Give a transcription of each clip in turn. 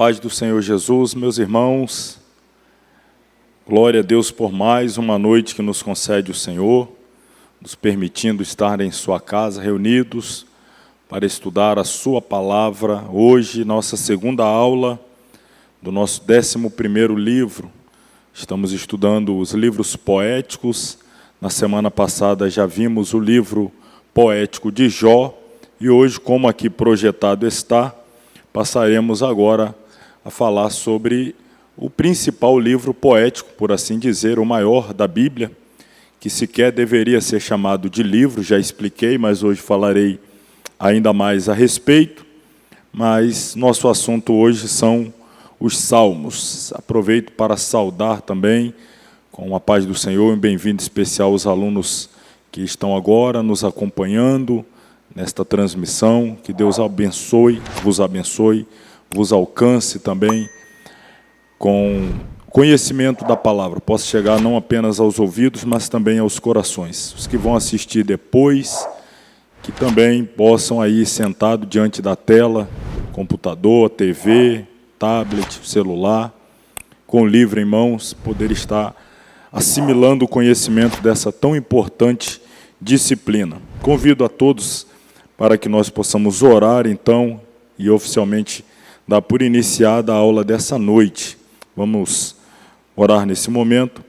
Paz do Senhor Jesus, meus irmãos, glória a Deus por mais uma noite que nos concede o Senhor, nos permitindo estar em sua casa, reunidos para estudar a sua palavra. Hoje, nossa segunda aula do nosso 11º livro. Estamos estudando os livros poéticos. Na semana passada já vimos o livro poético de Jó, e hoje, como aqui projetado está, passaremos agora a falar sobre o principal livro poético, por assim dizer, o maior da Bíblia, que sequer deveria ser chamado de livro, já expliquei, mas hoje falarei ainda mais a respeito. Mas nosso assunto hoje são os Salmos. Aproveito para saudar também, com a paz do Senhor, um bem-vindo especial aos alunos que estão agora nos acompanhando nesta transmissão. Que Deus abençoe, vos alcance também com conhecimento da palavra. Possa chegar não apenas aos ouvidos, mas também aos corações. Os que vão assistir depois, que também possam aí, sentado diante da tela, computador, TV, tablet, celular, com o livro em mãos, poder estar assimilando o conhecimento dessa tão importante disciplina. Convido a todos para que nós possamos orar, então, e oficialmente dar por iniciada a aula dessa noite. Vamos orar nesse momento.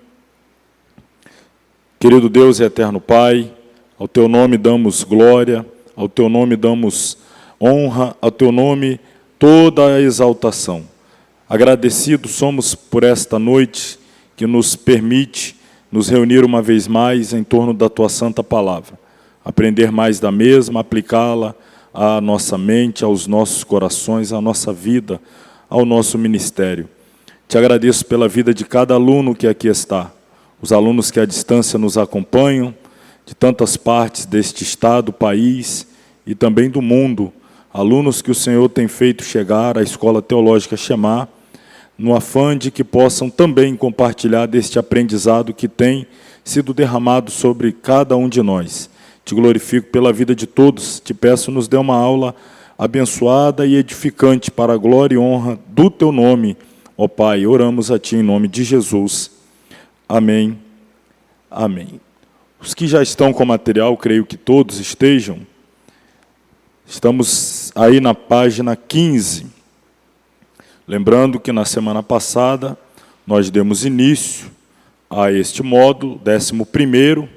Querido Deus e eterno Pai, ao Teu nome damos glória, ao Teu nome damos honra, ao Teu nome toda a exaltação. Agradecidos somos por esta noite que nos permite nos reunir uma vez mais em torno da Tua santa palavra. Aprender mais da mesma, aplicá-la à nossa mente, aos nossos corações, à nossa vida, ao nosso ministério. Te agradeço pela vida de cada aluno que aqui está, os alunos que à distância nos acompanham, de tantas partes deste estado, país e também do mundo, alunos que o Senhor tem feito chegar à Escola Teológica Shema, no afã de que possam também compartilhar deste aprendizado que tem sido derramado sobre cada um de nós. Te glorifico pela vida de todos, te peço, nos dê uma aula abençoada e edificante para a glória e honra do Teu nome, ó Pai. Oramos a Ti em nome de Jesus. Amém. Amém. Os que já estão com material, creio que todos estejam. Estamos aí na página 15. Lembrando que na semana passada nós demos início a este módulo, 11º.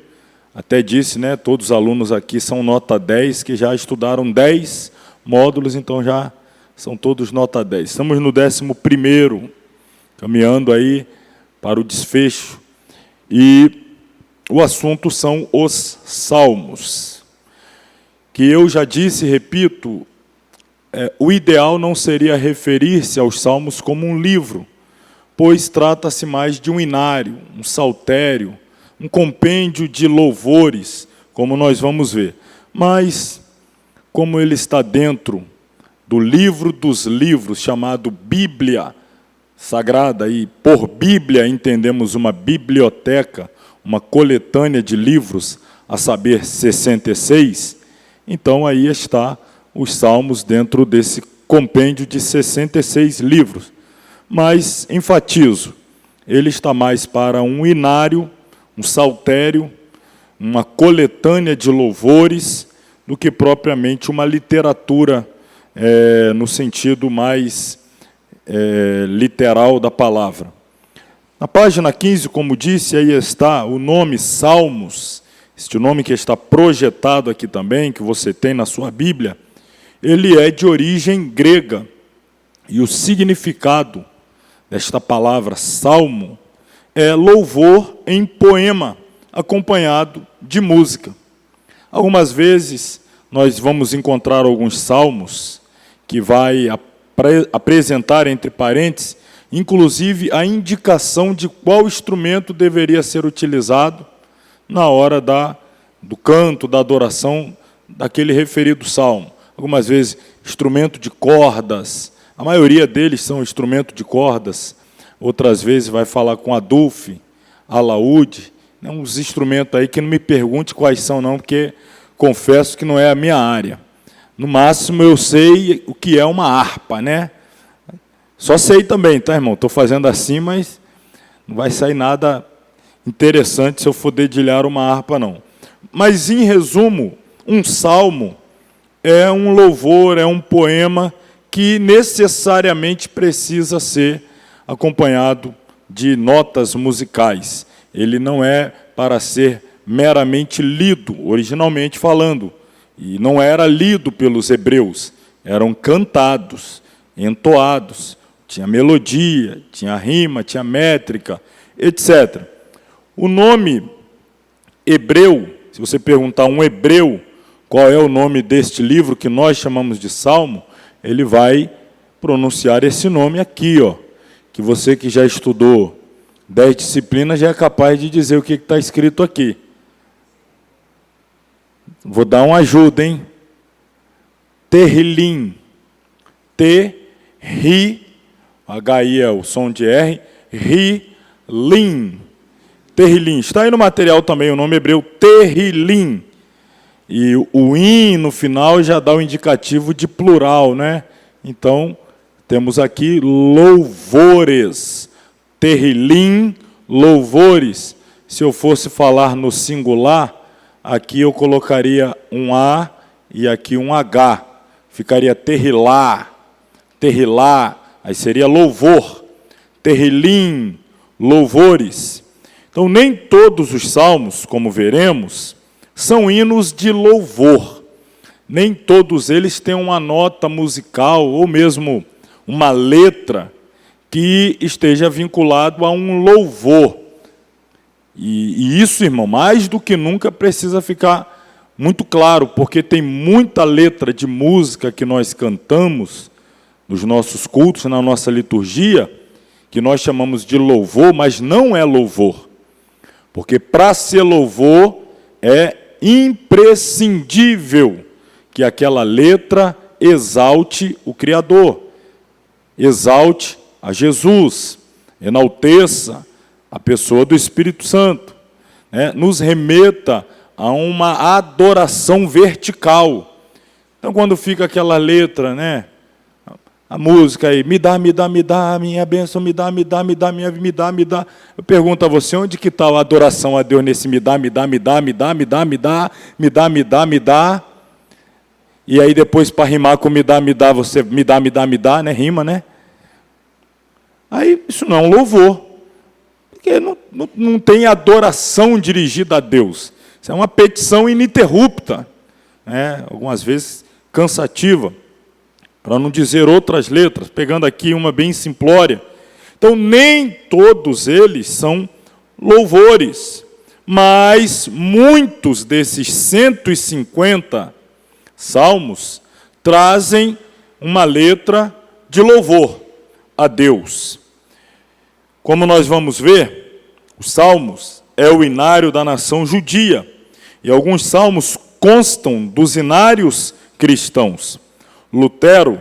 Até disse, né, todos os alunos aqui são nota 10, que já estudaram 10 módulos, então já são todos nota 10. Estamos no 11º, caminhando aí para o desfecho. E o assunto são os Salmos, que eu já disse e repito, o ideal não seria referir-se aos Salmos como um livro, pois trata-se mais de um inário, um saltério, um compêndio de louvores, como nós vamos ver. Mas, como ele está dentro do livro dos livros, chamado Bíblia Sagrada, e por Bíblia entendemos uma biblioteca, uma coletânea de livros, a saber, 66, então aí está os Salmos dentro desse compêndio de 66 livros. Mas, enfatizo, ele está mais para um inário, um saltério, uma coletânea de louvores, do que propriamente uma literatura no sentido mais literal da palavra. Na página 15, como disse, aí está o nome Salmos, este nome que está projetado aqui também, que você tem na sua Bíblia, ele é de origem grega, e o significado desta palavra salmo é louvor em poema, acompanhado de música. Algumas vezes nós vamos encontrar alguns salmos que vai apresentar, entre parênteses, inclusive a indicação de qual instrumento deveria ser utilizado na hora do canto, da adoração daquele referido salmo. Algumas vezes, instrumento de cordas, a maioria deles são instrumento de cordas, outras vezes vai falar com adulfe, alaúde, uns instrumentos aí que não me pergunte quais são não, porque confesso que não é a minha área. No máximo eu sei o que é uma harpa, né? Só sei também, tá, irmão? Estou fazendo assim, mas não vai sair nada interessante se eu for dedilhar uma harpa, não. Mas, em resumo, um salmo é um louvor, é um poema que necessariamente precisa ser acompanhado de notas musicais. Ele não é para ser meramente lido, originalmente falando. E não era lido pelos hebreus, eram cantados, entoados. Tinha melodia, tinha rima, tinha métrica, etc. O nome hebreu, se você perguntar a um hebreu qual é o nome deste livro que nós chamamos de Salmo, ele vai pronunciar esse nome aqui, ó, que você que já estudou 10 disciplinas já é capaz de dizer o que está escrito aqui. Vou dar uma ajuda, hein? Terrilim. T-ri, H-I é o som de R, ri-lim. Terrilim. Está aí no material também o nome hebreu Terrilim. E o in no final já dá o indicativo de plural, né? Então, temos aqui louvores. Terrilim, louvores. Se eu fosse falar no singular, aqui eu colocaria um A e aqui um H. Ficaria terrilá, terrilá, aí seria louvor. Terrilim, louvores. Então, nem todos os salmos, como veremos, são hinos de louvor. Nem todos eles têm uma nota musical ou mesmo uma letra que esteja vinculado a um louvor. E isso, irmão, mais do que nunca precisa ficar muito claro, porque tem muita letra de música que nós cantamos nos nossos cultos, na nossa liturgia, que nós chamamos de louvor, mas não é louvor. Porque para ser louvor é imprescindível que aquela letra exalte o Criador, exalte a Jesus, enalteça a pessoa do Espírito Santo, né? Nos remeta a uma adoração vertical. Então, quando fica aquela letra, né? A música aí, me dá, minha bênção, me dá, Eu pergunto a você, onde que está a adoração a Deus nesse me dá. E aí depois, para rimar com me dá, você me dá, né? Rima, né? Aí isso não é um louvor, porque não tem adoração dirigida a Deus. Isso é uma petição ininterrupta, né? Algumas vezes cansativa, para não dizer outras letras, pegando aqui uma bem simplória. Então, nem todos eles são louvores, mas muitos desses 150 salmos trazem uma letra de louvor a Deus. Como nós vamos ver, os salmos é o inário da nação judia, e alguns salmos constam dos inários cristãos. Lutero,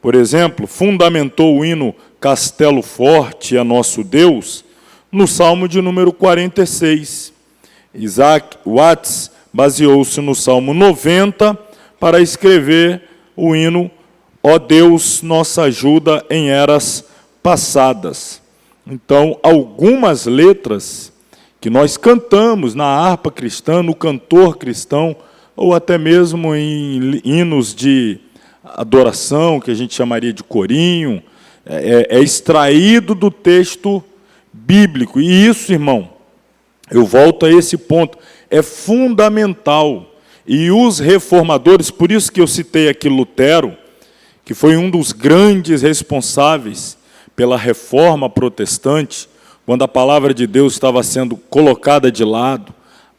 por exemplo, fundamentou o hino Castelo Forte é Nosso Deus no Salmo de número 46. Isaac Watts baseou-se no Salmo 90 para escrever o hino Ó Deus, nossa ajuda em eras passadas. Então, algumas letras que nós cantamos na harpa cristã, no cantor cristão, ou até mesmo em hinos de adoração, que a gente chamaria de corinho, é extraído do texto bíblico. E isso, irmão, eu volto a esse ponto, é fundamental. E os reformadores, por isso que eu citei aqui Lutero, que foi um dos grandes responsáveis pela reforma protestante, quando a palavra de Deus estava sendo colocada de lado,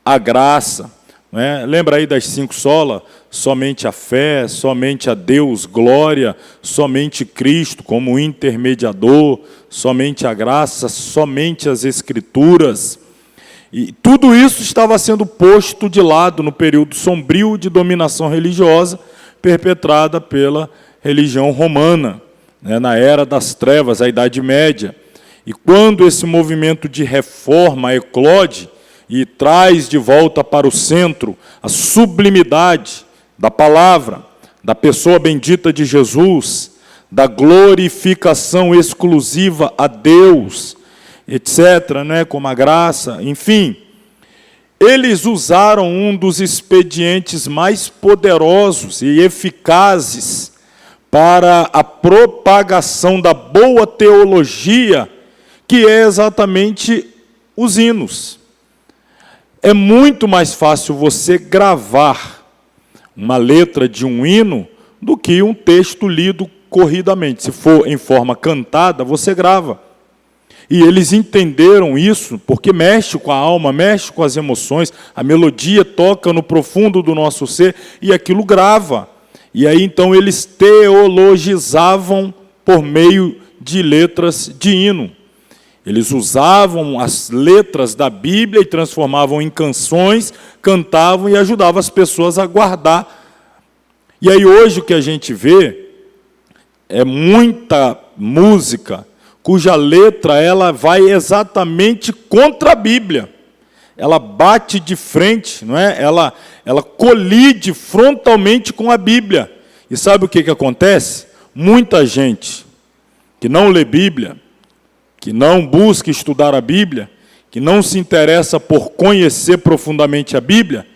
a graça, né? Lembra aí das 5 solas? Somente a fé, somente a Deus, glória, somente Cristo como intermediador, somente a graça, somente as Escrituras. E tudo isso estava sendo posto de lado no período sombrio de dominação religiosa perpetrada pela religião romana, né, na era das trevas, a Idade Média. E quando esse movimento de reforma eclode e traz de volta para o centro a sublimidade da palavra, da pessoa bendita de Jesus, da glorificação exclusiva a Deus, etc., né, como a graça, enfim. Eles usaram um dos expedientes mais poderosos e eficazes para a propagação da boa teologia, que é exatamente os hinos. É muito mais fácil você gravar uma letra de um hino do que um texto lido corridamente. Se for em forma cantada, você grava. E eles entenderam isso, porque mexe com a alma, mexe com as emoções, a melodia toca no profundo do nosso ser, e aquilo grava. E aí, então, eles teologizavam por meio de letras de hino. Eles usavam as letras da Bíblia e transformavam em canções, cantavam e ajudavam as pessoas a guardar. E aí, hoje, o que a gente vê é muita música cuja letra ela vai exatamente contra a Bíblia. Ela bate de frente, não é? Ela colide frontalmente com a Bíblia. E sabe o que acontece? Muita gente que não lê Bíblia, que não busca estudar a Bíblia, que não se interessa por conhecer profundamente a Bíblia,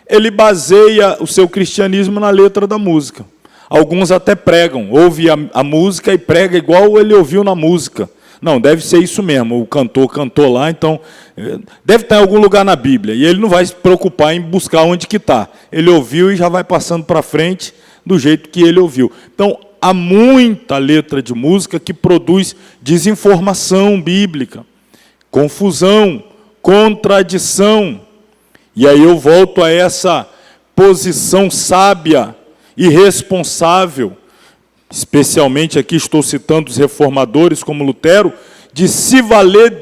ele baseia o seu cristianismo na letra da música. Alguns até pregam, ouve a música e prega igual ele ouviu na música. Não, deve ser isso mesmo, o cantor cantou lá, então deve estar em algum lugar na Bíblia. E ele não vai se preocupar em buscar onde que está. Ele ouviu e já vai passando para frente do jeito que ele ouviu. Então, há muita letra de música que produz desinformação bíblica, confusão, contradição. E aí eu volto a essa posição sábia e responsável, especialmente aqui estou citando os reformadores como Lutero, de se valer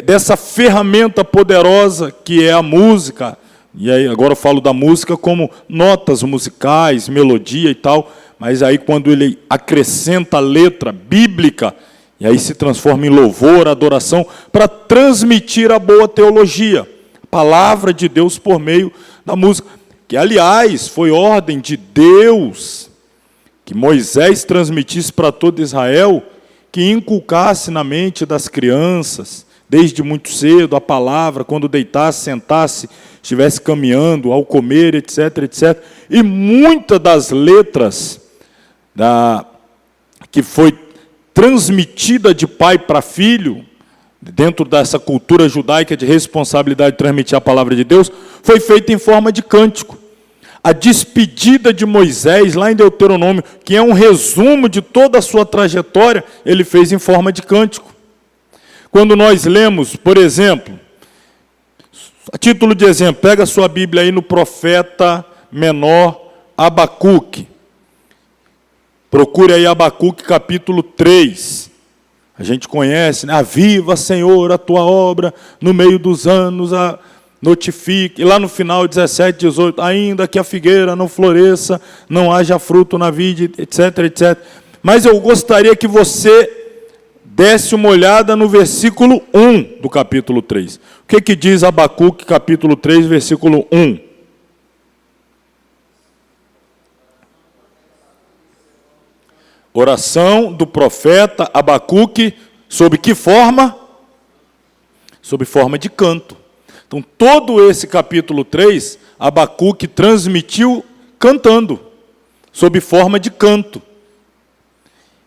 dessa ferramenta poderosa que é a música. E aí agora eu falo da música como notas musicais, melodia e tal, mas aí quando ele acrescenta a letra bíblica, e aí se transforma em louvor, adoração, para transmitir a boa teologia, a palavra de Deus por meio da música. Que, aliás, foi ordem de Deus que Moisés transmitisse para todo Israel, que inculcasse na mente das crianças, desde muito cedo, a palavra, quando deitasse, sentasse, estivesse caminhando, ao comer, etc., etc. E muitas das letras que foi transmitida de pai para filho, dentro dessa cultura judaica de responsabilidade de transmitir a palavra de Deus, foi feita em forma de cântico. A despedida de Moisés, lá em Deuteronômio, que é um resumo de toda a sua trajetória, ele fez em forma de cântico. Quando nós lemos, por exemplo, a título de exemplo, pega a sua Bíblia aí no profeta menor Abacuque. Procure aí Abacuque capítulo 3. A gente conhece, né? Aviva, Senhor, a tua obra no meio dos anos, notifique. E lá no final, 17, 18, ainda que a figueira não floresça, não haja fruto na vide, etc, etc. Mas eu gostaria que você desse uma olhada no versículo 1 do capítulo 3. O que diz Abacuque, capítulo 3, versículo 1? Oração do profeta Abacuque, sob que forma? Sob forma de canto. Então, todo esse capítulo 3, Abacuque transmitiu cantando, sob forma de canto.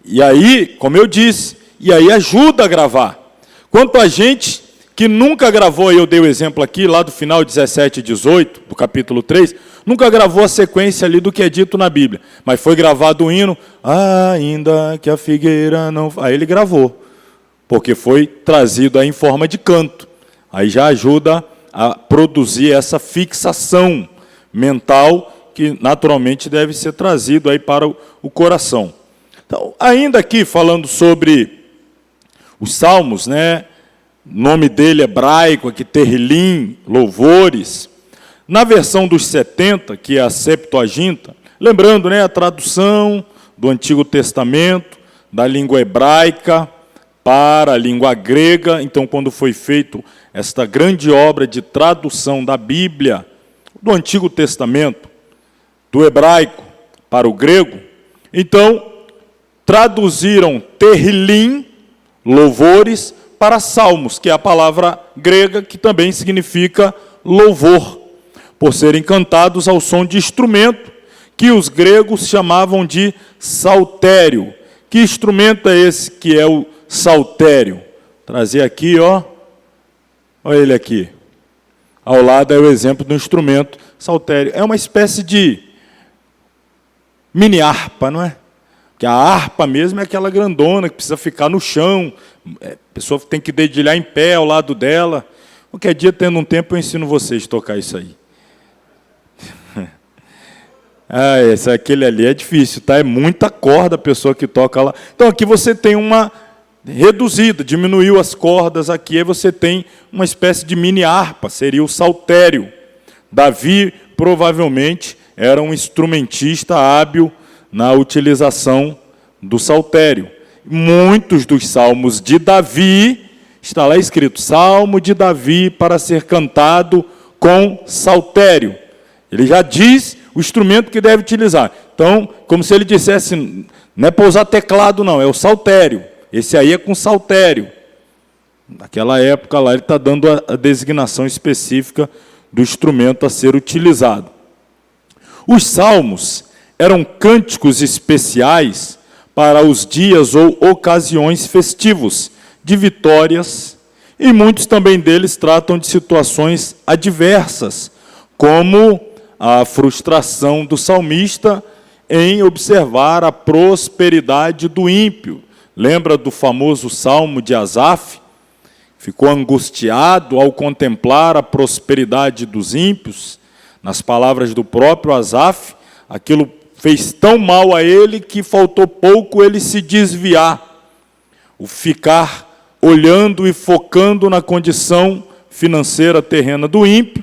E aí, como eu disse, e aí ajuda a gravar. Quanto a gente que nunca gravou, eu dei o exemplo aqui, lá do final 17 e 18, do capítulo 3, nunca gravou a sequência ali do que é dito na Bíblia, mas foi gravado o hino, ainda que a figueira não... Aí ele gravou, porque foi trazido aí em forma de canto. Aí já ajuda a produzir essa fixação mental que naturalmente deve ser trazido aí para o coração. Então, ainda aqui falando sobre os salmos, né? Nome dele hebraico aqui, Terrilim, louvores. Na versão dos 70, que é a Septuaginta, lembrando, né, a tradução do Antigo Testamento, da língua hebraica para a língua grega. Então, quando foi feito esta grande obra de tradução da Bíblia, do Antigo Testamento, do hebraico para o grego, então, traduziram Terrilim, louvores, para salmos, que é a palavra grega que também significa louvor, por serem cantados ao som de instrumento, que os gregos chamavam de saltério. Que instrumento é esse que é o saltério? Trazer aqui, ó. Olha ele aqui. Ao lado é o exemplo do instrumento saltério. É uma espécie de mini harpa, não é? Porque a harpa mesmo é aquela grandona que precisa ficar no chão. A pessoa tem que dedilhar em pé ao lado dela. Qualquer dia, tendo um tempo, eu ensino vocês a tocar isso aí. Aquele ali é difícil, tá? É muita corda a pessoa que toca lá. Então, aqui você tem uma reduzida, diminuiu as cordas aqui, aí você tem uma espécie de mini harpa, seria o saltério. Davi, provavelmente, era um instrumentista hábil na utilização do saltério. Muitos dos salmos de Davi, está lá escrito, Salmo de Davi para ser cantado com saltério. Ele já diz o instrumento que deve utilizar. Então, como se ele dissesse, não é para usar teclado não, é o saltério. Esse aí é com saltério. Naquela época lá ele está dando a designação específica do instrumento a ser utilizado. Os salmos eram cânticos especiais para os dias ou ocasiões festivos, de vitórias, e muitos também deles tratam de situações adversas, como a frustração do salmista em observar a prosperidade do ímpio. Lembra do famoso Salmo de Asaf? Ficou angustiado ao contemplar a prosperidade dos ímpios. Nas palavras do próprio Asaf, aquilo fez tão mal a ele que faltou pouco ele se desviar. O ficar olhando e focando na condição financeira terrena do ímpio.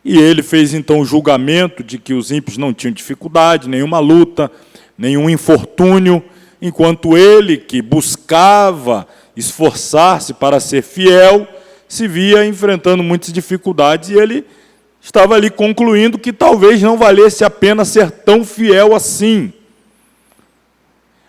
E ele fez então o julgamento de que os ímpios não tinham dificuldade, nenhuma luta, nenhum infortúnio, enquanto ele, que buscava esforçar-se para ser fiel, se via enfrentando muitas dificuldades, e ele estava ali concluindo que talvez não valesse a pena ser tão fiel assim.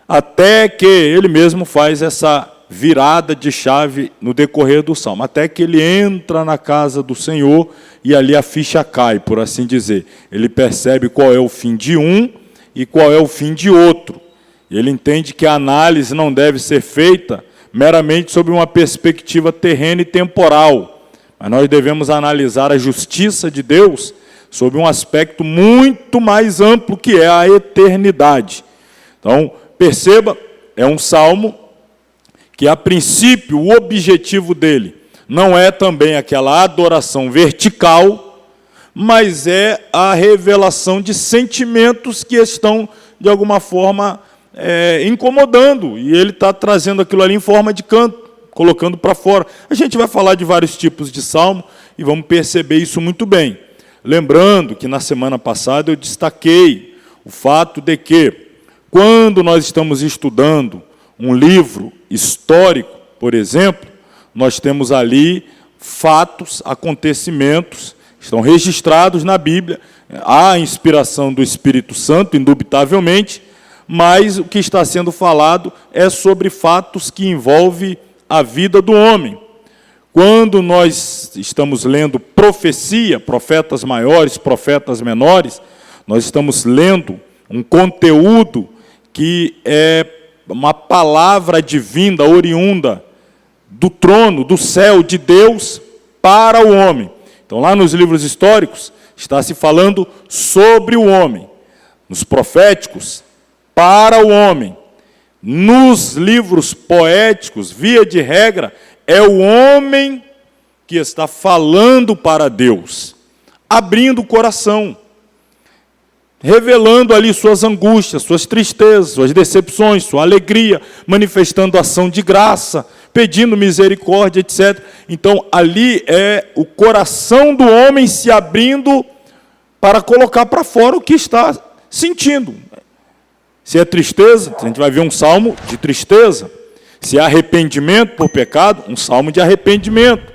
Até que ele mesmo faz essa virada de chave no decorrer do salmo, até que ele entra na casa do Senhor e ali a ficha cai, por assim dizer. Ele percebe qual é o fim de um e qual é o fim de outro. E ele entende que a análise não deve ser feita meramente sob uma perspectiva terrena e temporal, mas nós devemos analisar a justiça de Deus sob um aspecto muito mais amplo, que é a eternidade. Então, perceba, é um salmo que, a princípio, o objetivo dele não é também aquela adoração vertical, mas é a revelação de sentimentos que estão, de alguma forma, incomodando, e ele está trazendo aquilo ali em forma de canto, colocando para fora. A gente vai falar de vários tipos de salmo, e vamos perceber isso muito bem. Lembrando que, na semana passada, eu destaquei o fato de que, quando nós estamos estudando um livro histórico, por exemplo, nós temos ali fatos, acontecimentos, estão registrados na Bíblia, há a inspiração do Espírito Santo, indubitavelmente, mas o que está sendo falado é sobre fatos que envolvem a vida do homem. Quando nós estamos lendo profecia, profetas maiores, profetas menores, nós estamos lendo um conteúdo que é uma palavra divina, oriunda do trono, do céu, de Deus, para o homem. Então, lá nos livros históricos, está se falando sobre o homem. Nos proféticos, para o homem. Nos livros poéticos, via de regra, é o homem que está falando para Deus, abrindo o coração, revelando ali suas angústias, suas tristezas, suas decepções, sua alegria, manifestando ação de graça, pedindo misericórdia, etc. Então, ali é o coração do homem se abrindo para colocar para fora o que está sentindo. Se é tristeza, a gente vai ver um salmo de tristeza. Se é arrependimento por pecado, um salmo de arrependimento.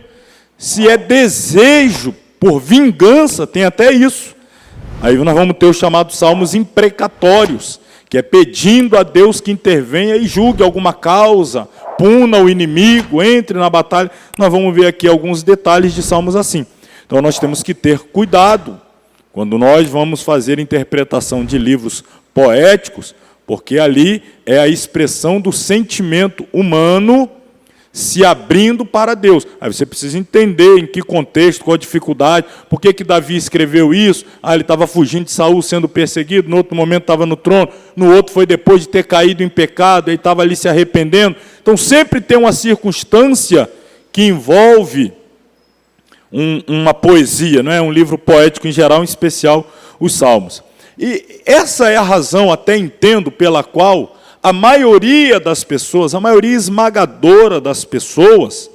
Se é desejo por vingança, tem até isso. Aí nós vamos ter os chamados salmos imprecatórios, que é pedindo a Deus que intervenha e julgue alguma causa, puna o inimigo, entre na batalha. Nós vamos ver aqui alguns detalhes de salmos assim. Então nós temos que ter cuidado quando nós vamos fazer interpretação de livros poéticos, porque ali é a expressão do sentimento humano se abrindo para Deus. Aí você precisa entender em que contexto, qual a dificuldade, por que Davi escreveu isso. Ele estava fugindo de Saul, sendo perseguido, no outro momento estava no trono, no outro foi depois de ter caído em pecado, ele estava ali se arrependendo. Então sempre tem uma circunstância que envolve uma poesia, não é? Um livro poético em geral, em especial os Salmos. E essa é a razão, até entendo, pela qual a maioria das pessoas, a maioria esmagadora das pessoas,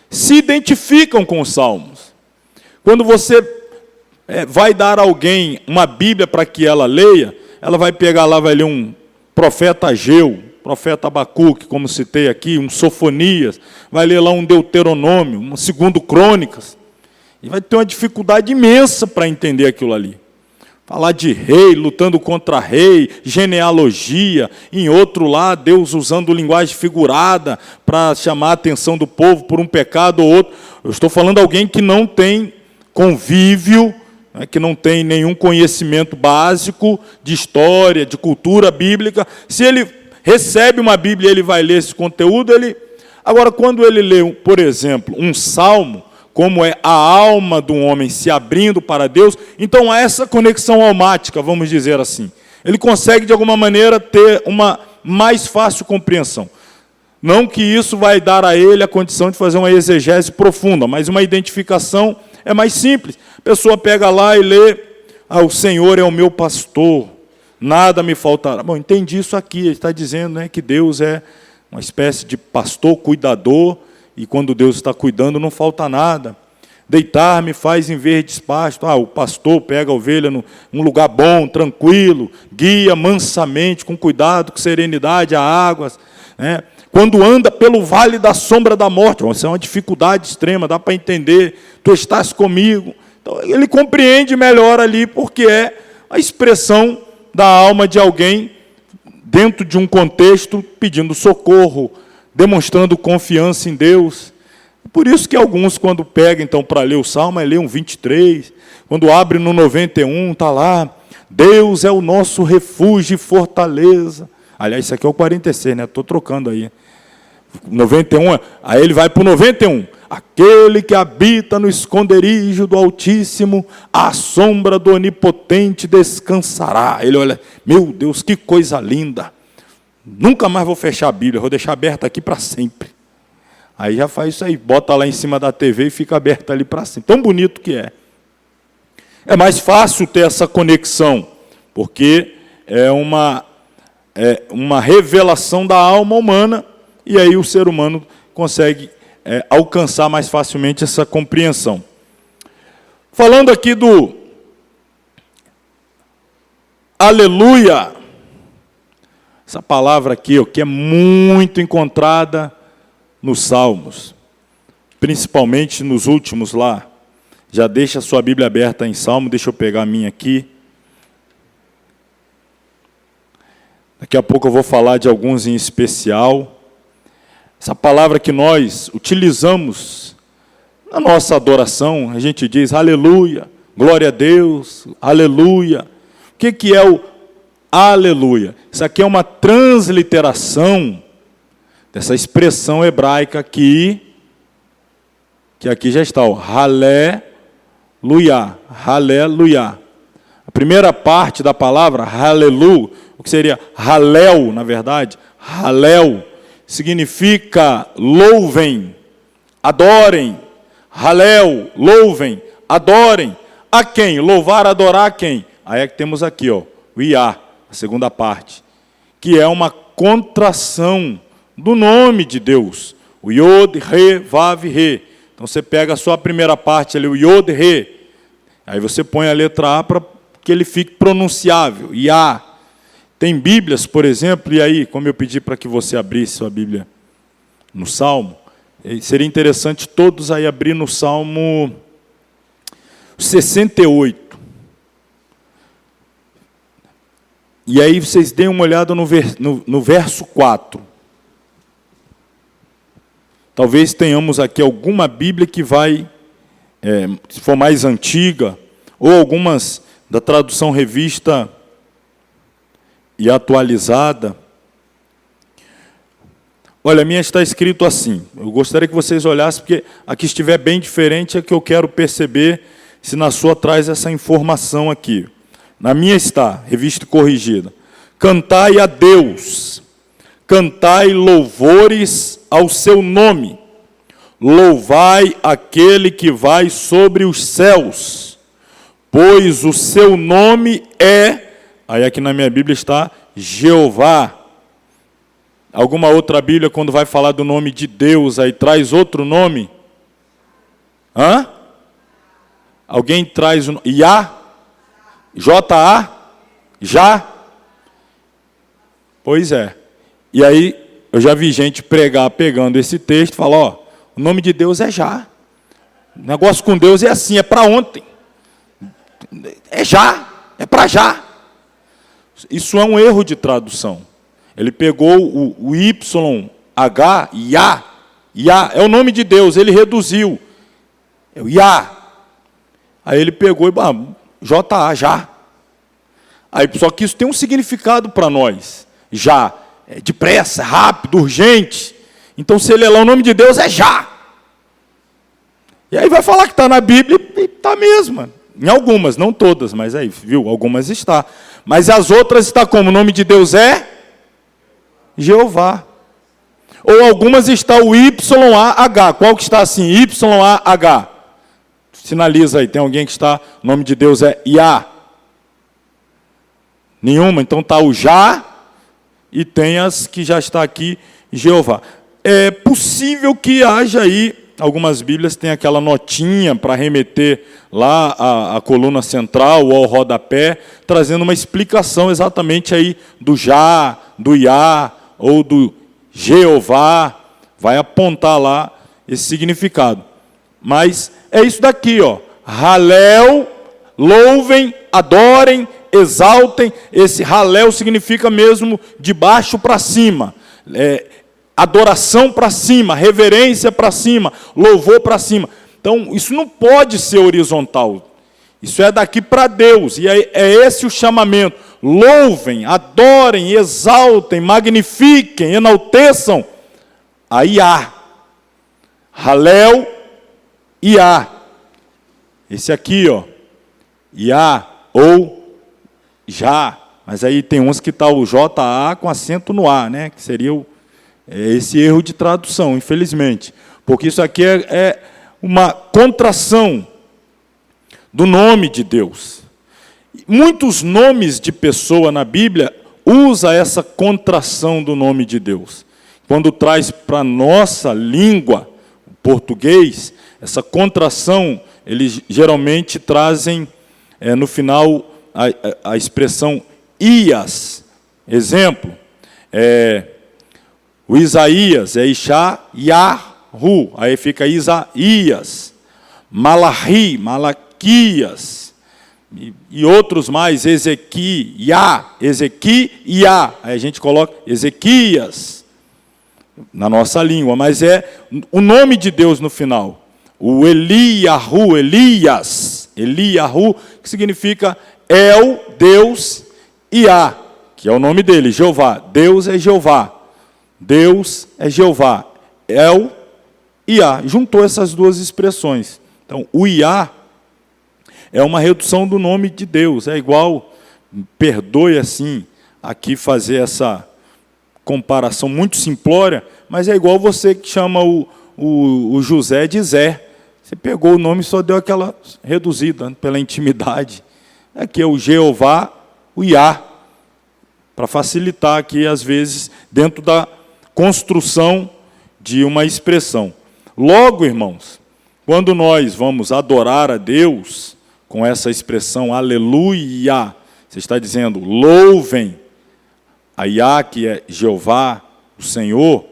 se identificam com os Salmos. Quando você vai dar a alguém uma Bíblia para que ela leia, ela vai pegar lá, vai ler um profeta Ageu, profeta Abacuque, como citei aqui, um Sofonias, vai ler lá um Deuteronômio, um 2 Crônicas, e vai ter uma dificuldade imensa para entender aquilo ali. Falar de rei, lutando contra rei, genealogia, em outro lá, Deus usando linguagem figurada para chamar a atenção do povo por um pecado ou outro. Eu estou falando de alguém que não tem convívio, né, que não tem nenhum conhecimento básico de história, de cultura bíblica. Se ele recebe uma Bíblia, ele vai ler esse conteúdo. Agora, quando ele lê, por exemplo, um salmo, como é a alma do homem se abrindo para Deus, então há essa conexão almática, vamos dizer assim. Ele consegue, de alguma maneira, ter uma mais fácil compreensão. Não que isso vai dar a ele a condição de fazer uma exegese profunda, mas uma identificação é mais simples. A pessoa pega lá e lê, o Senhor é o meu pastor, nada me faltará. Bom, entendi isso aqui, ele está dizendo, né, que Deus é uma espécie de pastor, cuidador, e quando Deus está cuidando, não falta nada. Deitar-me faz em verdes pastos. O pastor pega a ovelha num lugar bom, tranquilo, guia mansamente, com cuidado, com serenidade, a águas. Né? Quando anda pelo vale da sombra da morte, isso é uma dificuldade extrema, dá para entender. Tu estás comigo. Então, ele compreende melhor ali, porque é a expressão da alma de alguém dentro de um contexto pedindo socorro, demonstrando confiança em Deus. Por isso que alguns, quando pegam então para ler o Salmo, lê um 23, quando abre no 91, está lá, Deus é o nosso refúgio e fortaleza. Aliás, isso aqui é o 46, né? Estou trocando aí. 91, aí ele vai para o 91. Aquele que habita no esconderijo do Altíssimo, à sombra do Onipotente descansará. Ele olha, meu Deus, que coisa linda. Nunca mais vou fechar a Bíblia, vou deixar aberta aqui para sempre. Aí já faz isso aí, bota lá em cima da TV e fica aberta ali para sempre. Tão bonito que é. É mais fácil ter essa conexão, porque é uma revelação da alma humana, e aí o ser humano consegue alcançar mais facilmente essa compreensão. Falando aqui do aleluia, essa palavra aqui, que é muito encontrada nos Salmos, principalmente nos últimos lá. Já deixa a sua Bíblia aberta em Salmo, deixa eu pegar a minha aqui. Daqui a pouco eu vou falar de alguns em especial. Essa palavra que nós utilizamos na nossa adoração, a gente diz aleluia, glória a Deus, aleluia. O que é o aleluia? Isso aqui é uma transliteração dessa expressão hebraica aqui, que aqui já está, aleluia, aleluia. A primeira parte da palavra, halelu, o que seria halel, na verdade, halel, significa louvem, adorem, halel, louvem, adorem. A quem? Louvar, adorar a quem? Aí é que temos aqui, o iá, a segunda parte, que é uma contração do nome de Deus, o Yod, Re, Vav, Re. Então você pega a sua primeira parte ali, o Yod, Re, aí você põe a letra A para que ele fique pronunciável, Iá. Tem Bíblias, por exemplo, e aí, como eu pedi para que você abrisse sua Bíblia no Salmo, seria interessante todos aí abrir no Salmo 68. E aí vocês deem uma olhada no verso 4. Talvez tenhamos aqui alguma Bíblia que vai, se for mais antiga, ou algumas da tradução revista e atualizada. Olha, a minha está escrito assim. Eu gostaria que vocês olhassem, porque aqui estiver bem diferente é que eu quero perceber se na sua traz essa informação aqui. Na minha está, revista corrigida. Cantai a Deus, cantai louvores ao seu nome. Louvai aquele que vai sobre os céus, pois o seu nome é, aí aqui na minha Bíblia está, Jeová. Alguma outra Bíblia, quando vai falar do nome de Deus, aí traz outro nome? Hã? Alguém traz o Iá? J-A? Já? Pois é. E aí, eu já vi gente pregar pegando esse texto e falar, ó, o nome de Deus é já. O negócio com Deus é assim, é para ontem. É já, é para já. Isso é um erro de tradução. Ele pegou o YH, Iá, é o nome de Deus, ele reduziu. É o Iá. Aí ele pegou e, JA, já. Aí, só que isso tem um significado para nós. Já, é depressa, rápido, urgente. Então, se ele é lá o nome de Deus, é já. E aí vai falar que está na Bíblia, e está mesmo. Em algumas, não todas, mas aí, viu, algumas está. Mas as outras está como? O nome de Deus é Jeová. Ou algumas está o YAH. Qual que está assim? YAH. Sinaliza aí, tem alguém que está, o nome de Deus é Iá. Nenhuma, então está o já, e tem as que já está aqui, Jeová. É possível que haja aí, algumas Bíblias têm aquela notinha para remeter lá à coluna central ou ao rodapé, trazendo uma explicação exatamente aí do já, do Iá, ou do Jeová, vai apontar lá esse significado. Mas é isso daqui, ó. Halel, louvem, adorem, exaltem. Esse Halel significa mesmo de baixo para cima. Adoração para cima, reverência para cima, louvor para cima. Então, isso não pode ser horizontal. Isso é daqui para Deus. E é esse o chamamento. Louvem, adorem, exaltem, magnifiquem, enalteçam a Iá. Halel, Iá. Esse aqui, ó. Iá ou já. Mas aí tem uns que está o JA com acento no A, né? Que seria esse erro de tradução, infelizmente. Porque isso aqui é uma contração do nome de Deus. Muitos nomes de pessoa na Bíblia usa essa contração do nome de Deus. Quando traz para a nossa língua, o português, essa contração, eles geralmente trazem no final a expressão Ias. Exemplo, o Isaías é Ishá, Yahu, aí fica Isaías. Malachi, Malaquias, e outros mais, Ezequiá, aí a gente coloca Ezequias na nossa língua, mas é o nome de Deus no final. O Eliahu, Elias, Eliahu, que significa El, Deus, Iá, que é o nome dele, Jeová. Deus é Jeová. Deus é Jeová. El, Iá. Juntou essas duas expressões. Então, o Iá é uma redução do nome de Deus. É igual, perdoe assim, aqui fazer essa comparação muito simplória, mas é igual você que chama o José de Zé. Você pegou o nome e só deu aquela reduzida pela intimidade. Aqui é o Jeová, o Iá, para facilitar aqui, às vezes, dentro da construção de uma expressão. Logo, irmãos, quando nós vamos adorar a Deus, com essa expressão aleluia, você está dizendo louvem a Iá, que é Jeová, o Senhor,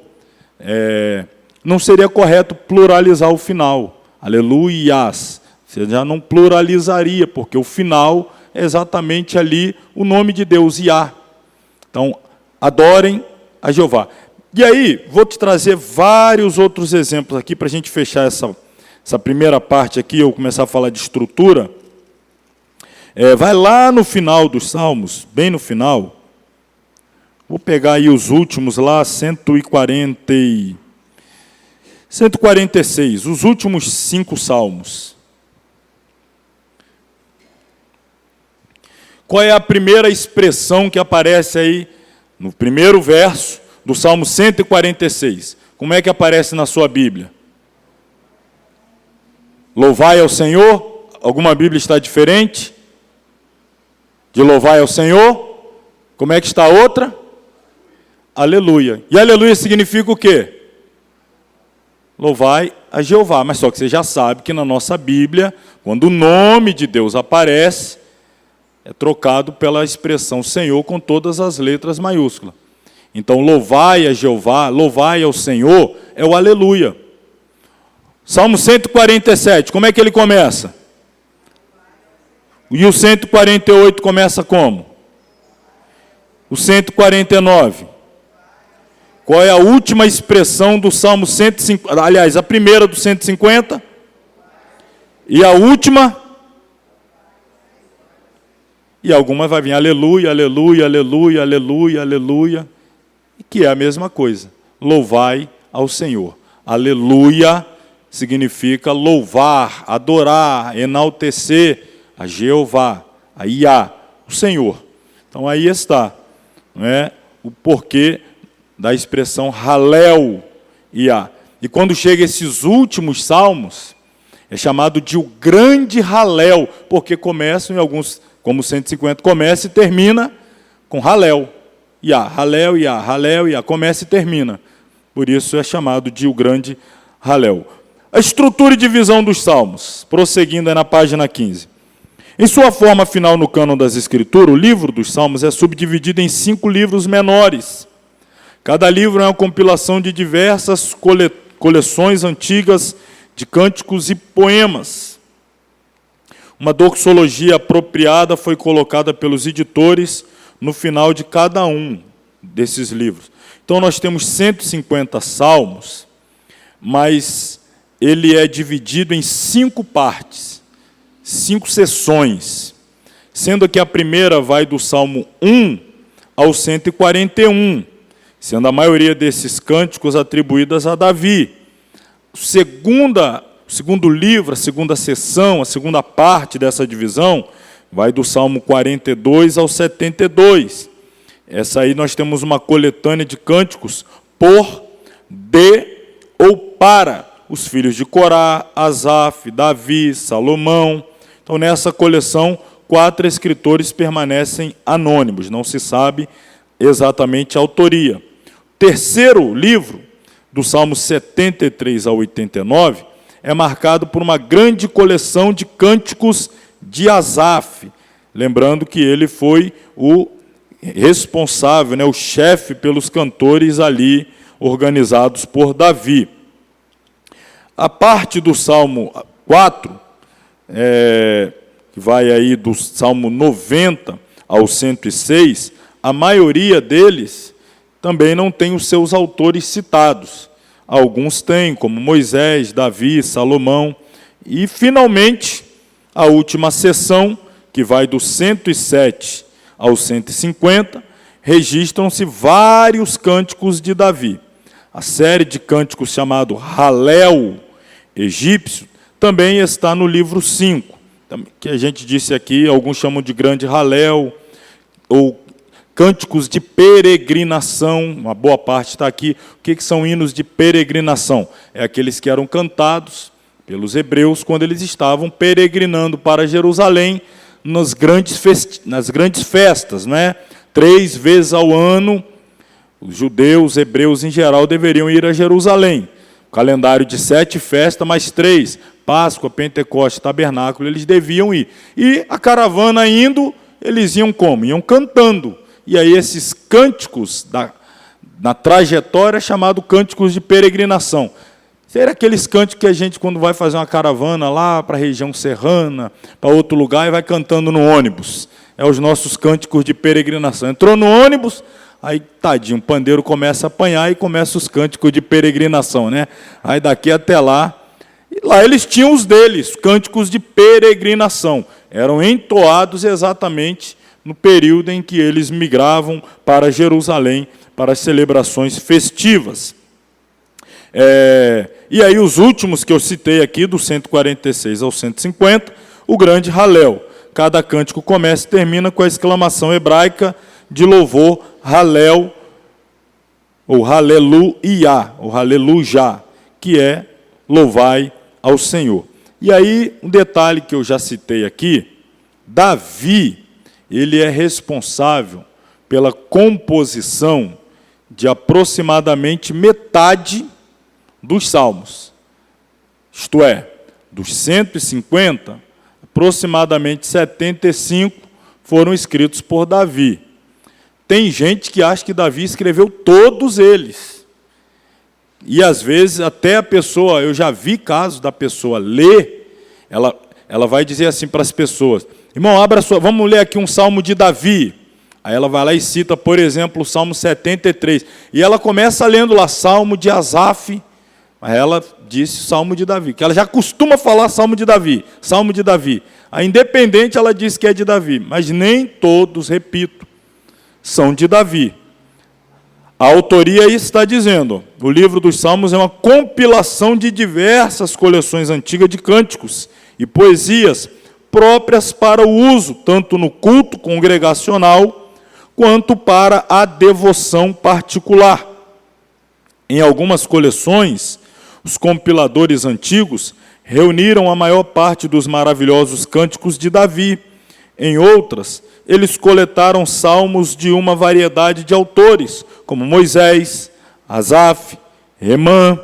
não seria correto pluralizar o final. Aleluias. Você já não pluralizaria, porque o final é exatamente ali o nome de Deus, Iá. Então, adorem a Jeová. E aí, vou te trazer vários outros exemplos aqui, para a gente fechar essa primeira parte aqui, eu começar a falar de estrutura. Vai lá no final dos Salmos, bem no final. Vou pegar aí os últimos lá, 146, os últimos 5 Salmos. Qual é a primeira expressão que aparece aí no primeiro verso do Salmo 146? Como é que aparece na sua Bíblia? Louvai ao Senhor. Alguma Bíblia está diferente? De louvai ao Senhor. Como é que está a outra? Aleluia. E aleluia significa o quê? Louvai a Jeová. Mas só que você já sabe que na nossa Bíblia, quando o nome de Deus aparece, é trocado pela expressão Senhor com todas as letras maiúsculas. Então, louvai a Jeová, louvai ao Senhor, é o aleluia. Salmo 147, como é que ele começa? E o 148 começa como? O 149. Qual é a última expressão do Salmo 150? Aliás, a primeira do 150. E a última? E alguma vai vir aleluia, aleluia, aleluia, aleluia, aleluia. Que é a mesma coisa. Louvai ao Senhor. Aleluia significa louvar, adorar, enaltecer a Jeová, a Iá, o Senhor. Então aí está, não é, o porquê da expressão Halel Iá. E quando chega esses últimos salmos, é chamado de o grande Halel, porque começam em alguns, como 150, começa e termina com Halel Iá, Halel Iá, Halel Iá, começa e termina. Por isso é chamado de o grande Halel. A estrutura e divisão dos salmos, prosseguindo aí na página 15. Em sua forma final no cânon das Escrituras, o livro dos Salmos é subdividido em 5 livros menores. Cada livro é uma compilação de diversas coleções antigas de cânticos e poemas. Uma doxologia apropriada foi colocada pelos editores no final de cada um desses livros. Então, nós temos 150 salmos, mas ele é dividido em 5 partes, 5 seções, sendo que a primeira vai do Salmo 1 ao 141, sendo a maioria desses cânticos atribuídas a Davi. O segundo livro, a segunda seção, a segunda parte dessa divisão, vai do Salmo 42 ao 72. Essa aí nós temos uma coletânea de cânticos por, de ou para os filhos de Corá, Asaf, Davi, Salomão. Então, nessa coleção, 4 escritores permanecem anônimos, não se sabe exatamente a autoria. O terceiro livro, do Salmo 73 ao 89, é marcado por uma grande coleção de cânticos de Asaf, lembrando que ele foi o responsável, o chefe pelos cantores ali organizados por Davi. A parte do Salmo 4, que vai aí do Salmo 90 ao 106, a maioria deles também não tem os seus autores citados. Alguns têm, como Moisés, Davi, Salomão. E, finalmente, a última seção, que vai do 107 ao 150, registram-se vários cânticos de Davi. A série de cânticos chamado Halel egípcio também está no livro 5, que a gente disse aqui, alguns chamam de grande Halel, ou cânticos de peregrinação, uma boa parte está aqui. O que são hinos de peregrinação? É aqueles que eram cantados pelos hebreus quando eles estavam peregrinando para Jerusalém nas grandes festas, né? 3 vezes ao ano, os judeus, hebreus em geral, deveriam ir a Jerusalém. O calendário de 7 festas, mais 3, Páscoa, Pentecostes, Tabernáculo, eles deviam ir. E a caravana indo, eles iam como? Iam cantando. E aí esses cânticos na trajetória, chamado cânticos de peregrinação. Seria aqueles cânticos que a gente, quando vai fazer uma caravana lá para a região serrana, para outro lugar, e vai cantando no ônibus. É os nossos cânticos de peregrinação. Entrou no ônibus, Aí, tadinho, o pandeiro começa a apanhar e começa os cânticos de peregrinação, né? Aí daqui até lá, e lá eles tinham os deles, cânticos de peregrinação. Eram entoados exatamente no período em que eles migravam para Jerusalém, para as celebrações festivas. E aí os últimos que eu citei aqui, do 146 ao 150, o grande Halel. Cada cântico começa e termina com a exclamação hebraica de louvor, Halel, ou Haleluia, ou Haleluja, que é louvai ao Senhor. E aí, um detalhe que eu já citei aqui, Davi, ele é responsável pela composição de aproximadamente metade dos salmos. Isto é, dos 150, aproximadamente 75 foram escritos por Davi. Tem gente que acha que Davi escreveu todos eles. E, às vezes, até a pessoa, eu já vi casos da pessoa ler, ela vai dizer assim para as pessoas, irmão, abra sua, vamos ler aqui um salmo de Davi. Aí ela vai lá e cita, por exemplo, o Salmo 73. E ela começa lendo lá, Salmo de Asaf, mas ela disse Salmo de Davi, que ela já costuma falar Salmo de Davi, Salmo de Davi. A independente, ela diz que é de Davi, mas nem todos, repito, são de Davi. A autoria aí está dizendo, o livro dos Salmos é uma compilação de diversas coleções antigas de cânticos e poesias próprias para o uso, tanto no culto congregacional, quanto para a devoção particular. Em algumas coleções, os compiladores antigos reuniram a maior parte dos maravilhosos cânticos de Davi. Em outras, eles coletaram salmos de uma variedade de autores, como Moisés, Asaf, Hemã,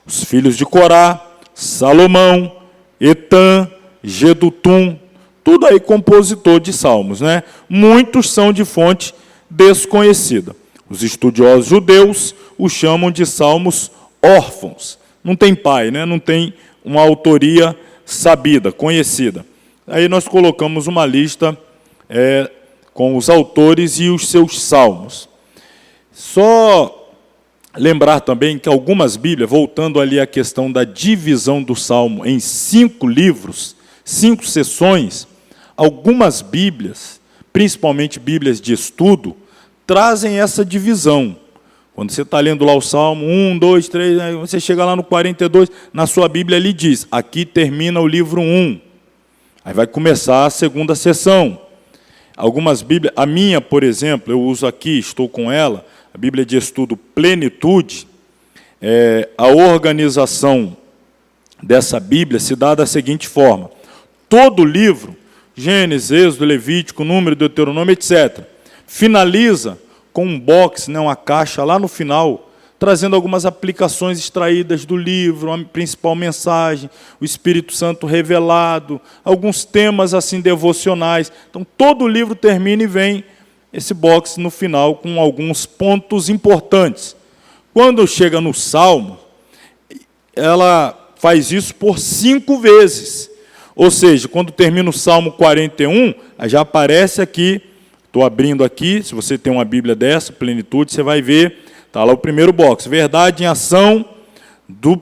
os filhos de Corá, Salomão, Etã, Gedutum, tudo aí compositor de salmos, né? Muitos são de fonte desconhecida. Os estudiosos judeus os chamam de salmos órfãos. Não tem pai, né? Não tem uma autoria sabida, conhecida. Aí nós colocamos uma lista com os autores e os seus salmos. Só lembrar também que algumas Bíblias, voltando ali à questão da divisão do Salmo em 5 livros, 5 seções, algumas Bíblias, principalmente Bíblias de estudo, trazem essa divisão. Quando você está lendo lá o Salmo 1, 2, 3, aí você chega lá no 42, na sua Bíblia ele diz, aqui termina o livro 1. Aí vai começar a segunda sessão. Algumas Bíblias, a minha, por exemplo, eu uso aqui, estou com ela, a Bíblia de estudo Plenitude, a organização dessa Bíblia se dá da seguinte forma. Todo livro, Gênesis, Êxodo, Levítico, Número, Deuteronômio, etc., finaliza com um box, né, uma caixa lá no final, trazendo algumas aplicações extraídas do livro, a principal mensagem, o Espírito Santo revelado, alguns temas assim devocionais. Então, todo o livro termina e vem esse box no final com alguns pontos importantes. Quando chega no Salmo, ela faz isso por 5 vezes. Ou seja, quando termina o Salmo 41, já aparece aqui, estou abrindo aqui, se você tem uma Bíblia dessa, Plenitude, você vai ver, está lá o primeiro box, verdade em ação do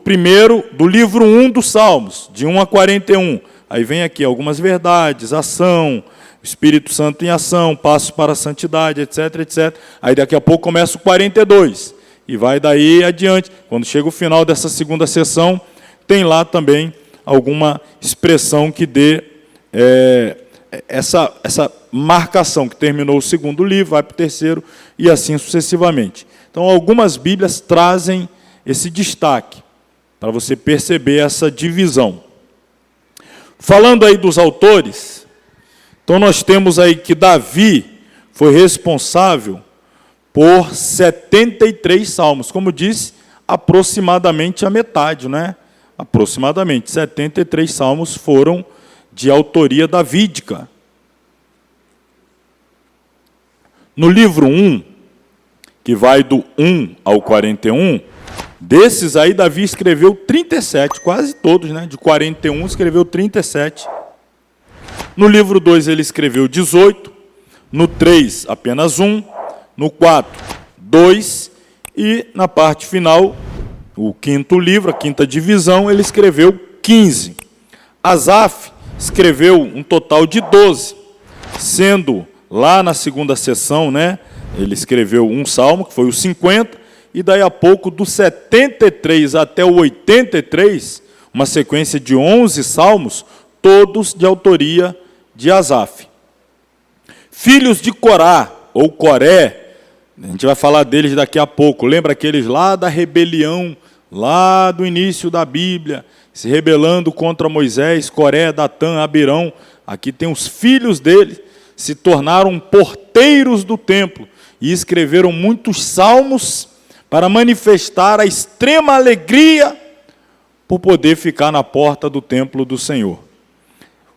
livro 1 dos Salmos, de 1 a 41. Aí vem aqui algumas verdades, ação, Espírito Santo em ação, passos para a santidade, etc, etc. Aí daqui a pouco começa o 42, e vai daí adiante. Quando chega o final dessa segunda sessão, tem lá também alguma expressão que dê essa marcação, que terminou o segundo livro, vai para o terceiro, e assim sucessivamente. Então, algumas Bíblias trazem esse destaque, para você perceber essa divisão. Falando aí dos autores, então nós temos aí que Davi foi responsável por 73 salmos. Como disse, aproximadamente a metade, né? Aproximadamente 73 salmos foram de autoria davídica. No livro 1, que vai do 1 ao 41, desses aí Davi escreveu 37, quase todos, né? De 41 escreveu 37. No livro 2 ele escreveu 18, no 3 apenas 1, no 4 2, e na parte final, o quinto livro, a quinta divisão, ele escreveu 15. Asaf escreveu um total de 12, sendo lá na segunda sessão, né, ele escreveu um salmo, que foi o 50, e daí a pouco, do 73 até o 83, uma sequência de 11 salmos, todos de autoria de Asaf. Filhos de Corá, ou Coré, a gente vai falar deles daqui a pouco. Lembra aqueles lá da rebelião, lá do início da Bíblia, se rebelando contra Moisés, Coré, Datã, Abirão. Aqui tem os filhos dele, se tornaram porteiros do templo e escreveram muitos salmos para manifestar a extrema alegria por poder ficar na porta do templo do Senhor.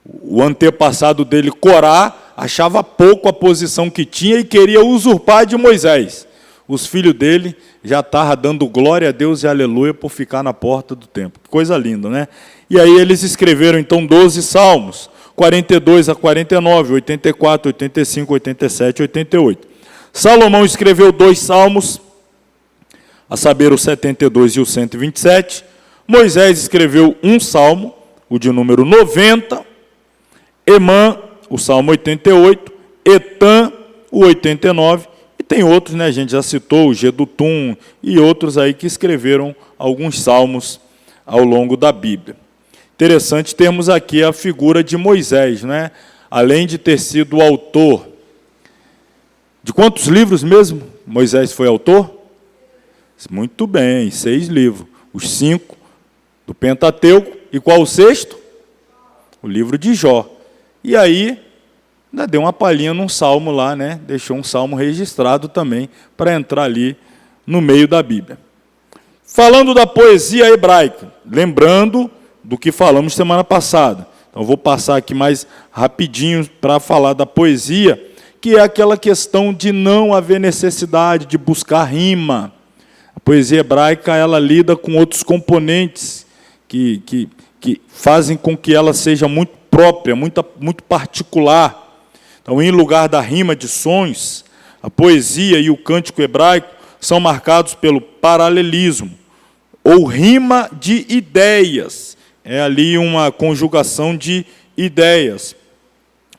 O antepassado dele, Corá, achava pouco a posição que tinha e queria usurpar de Moisés. Os filhos dele já estavam dando glória a Deus e aleluia por ficar na porta do templo. Que coisa linda, né? E aí eles escreveram, então, 12 salmos, 42 a 49, 84, 85, 87, 88. Salomão escreveu 2 salmos, a saber, o 72 e o 127. Moisés escreveu um salmo, o de número 90. Emã, o Salmo 88, Etã, o 89, e tem outros, né, a gente já citou, o Gedutum e outros aí que escreveram alguns salmos ao longo da Bíblia. Interessante termos aqui a figura de Moisés, né? Além de ter sido o autor de quantos livros mesmo Moisés foi autor? Muito bem, 6 livros, os 5 do Pentateuco, e qual o 6º? O livro de Jó. E aí, ainda deu uma palhinha num salmo lá, né? Deixou um salmo registrado também, para entrar ali no meio da Bíblia. Falando da poesia hebraica, lembrando do que falamos semana passada. Então, vou passar aqui mais rapidinho para falar da poesia, que é aquela questão de não haver necessidade de buscar rima. A poesia hebraica, ela lida com outros componentes que fazem com que ela seja muito própria, muito particular. Então, em lugar da rima de sons, a poesia e o cântico hebraico são marcados pelo paralelismo, ou rima de ideias. É ali uma conjugação de ideias.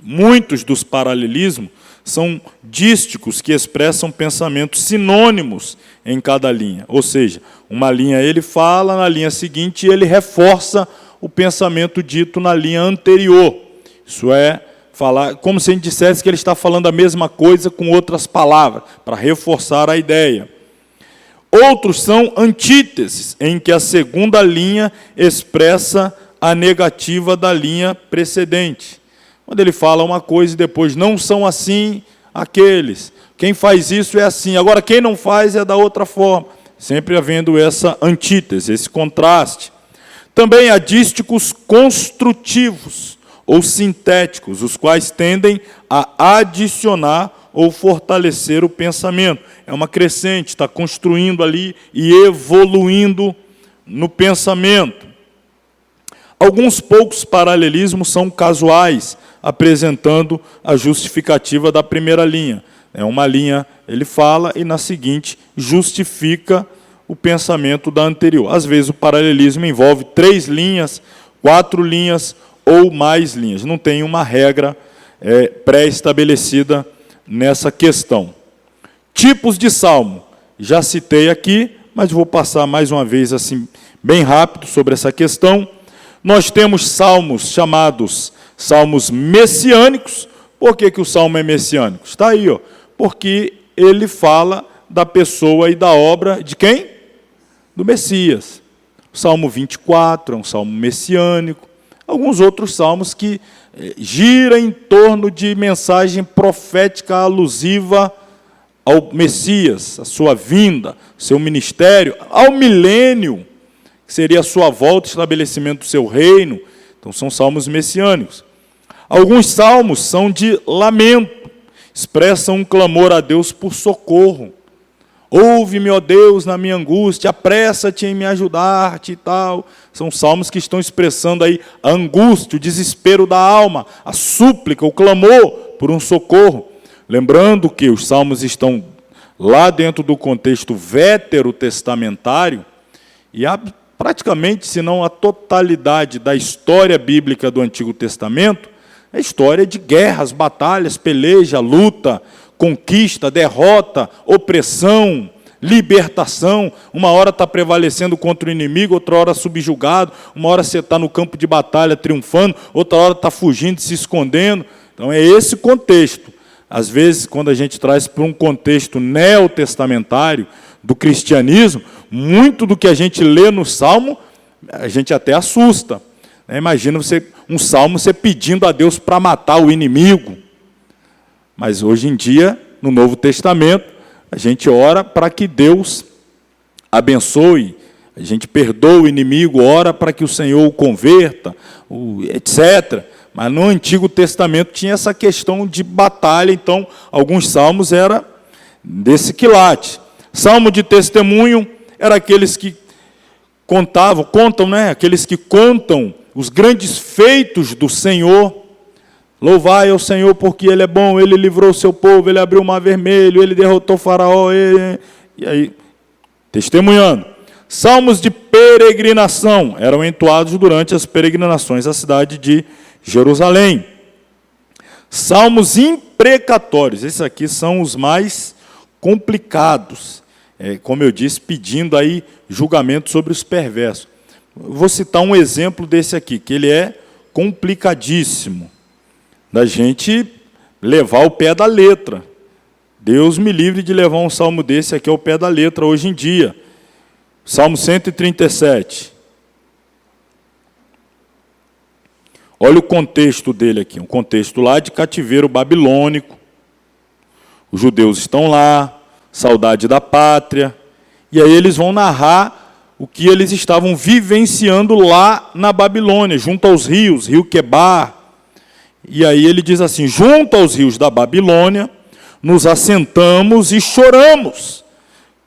Muitos dos paralelismos são dísticos, que expressam pensamentos sinônimos em cada linha. Ou seja, uma linha ele fala, na linha seguinte ele reforça o pensamento dito na linha anterior. Isso é falar, como se a gente dissesse que ele está falando a mesma coisa com outras palavras, para reforçar a ideia. Outros são antíteses, em que a segunda linha expressa a negativa da linha precedente. Quando ele fala uma coisa e depois não são assim aqueles. Quem faz isso é assim. Agora, quem não faz é da outra forma. Sempre havendo essa antítese, esse contraste. Também há dísticos construtivos ou sintéticos, os quais tendem a adicionar ou fortalecer o pensamento. É uma crescente, está construindo ali e evoluindo no pensamento. Alguns poucos paralelismos são casuais, apresentando a justificativa da primeira linha. É uma linha, ele fala, e na seguinte justifica o pensamento da anterior. Às vezes o paralelismo envolve 3 linhas, 4 linhas ou mais linhas. Não tem uma regra pré-estabelecida nessa questão. Tipos de salmo. Já citei aqui, mas vou passar mais uma vez assim bem rápido sobre essa questão. Nós temos salmos chamados salmos messiânicos. Por que o salmo é messiânico? Está aí, ó, porque ele fala da pessoa e da obra de quem? Do Messias. O Salmo 24 é um salmo messiânico. Alguns outros salmos que giram em torno de mensagem profética alusiva ao Messias, a sua vinda, seu ministério, ao milênio, que seria a sua volta, estabelecimento do seu reino. Então, são salmos messiânicos. Alguns salmos são de lamento, expressam um clamor a Deus por socorro. Ouve-me, ó Deus, na minha angústia, apressa-te em me ajudar-te e tal. São salmos que estão expressando aí a angústia, o desespero da alma, a súplica, o clamor por um socorro. Lembrando que os salmos estão lá dentro do contexto veterotestamentário, e praticamente, se não a totalidade da história bíblica do Antigo Testamento, é história de guerras, batalhas, peleja, luta, conquista, derrota, opressão, libertação. Uma hora está prevalecendo contra o inimigo, outra hora subjugado, uma hora você está no campo de batalha triunfando, outra hora está fugindo, se escondendo. Então é esse contexto. Às vezes, quando a gente traz para um contexto neotestamentário do cristianismo, muito do que a gente lê no Salmo, a gente até assusta. Imagina um salmo você pedindo a Deus para matar o inimigo. Mas hoje em dia, no Novo Testamento, a gente ora para que Deus abençoe, a gente perdoa o inimigo, ora para que o Senhor o converta, etc. Mas no Antigo Testamento tinha essa questão de batalha, então alguns salmos eram desse quilate. Salmo de testemunho era aqueles que contam, né? Aqueles que contam os grandes feitos do Senhor. Louvai ao Senhor porque Ele é bom, Ele livrou o seu povo, Ele abriu o mar vermelho, Ele derrotou o faraó, e aí, testemunhando. Salmos de peregrinação eram entoados durante as peregrinações à cidade de Jerusalém. Salmos imprecatórios, esses aqui são os mais complicados, como eu disse, pedindo aí julgamento sobre os perversos. Vou citar um exemplo desse aqui, que ele é complicadíssimo, da gente levar o pé da letra. Deus me livre de levar um salmo desse aqui ao pé da letra hoje em dia. Salmo 137. Olha o contexto dele aqui, um contexto lá de cativeiro babilônico. Os judeus estão lá, saudade da pátria, e aí eles vão narrar o que eles estavam vivenciando lá na Babilônia, junto aos rios, rio Quebar. E aí ele diz assim: junto aos rios da Babilônia, nos assentamos e choramos,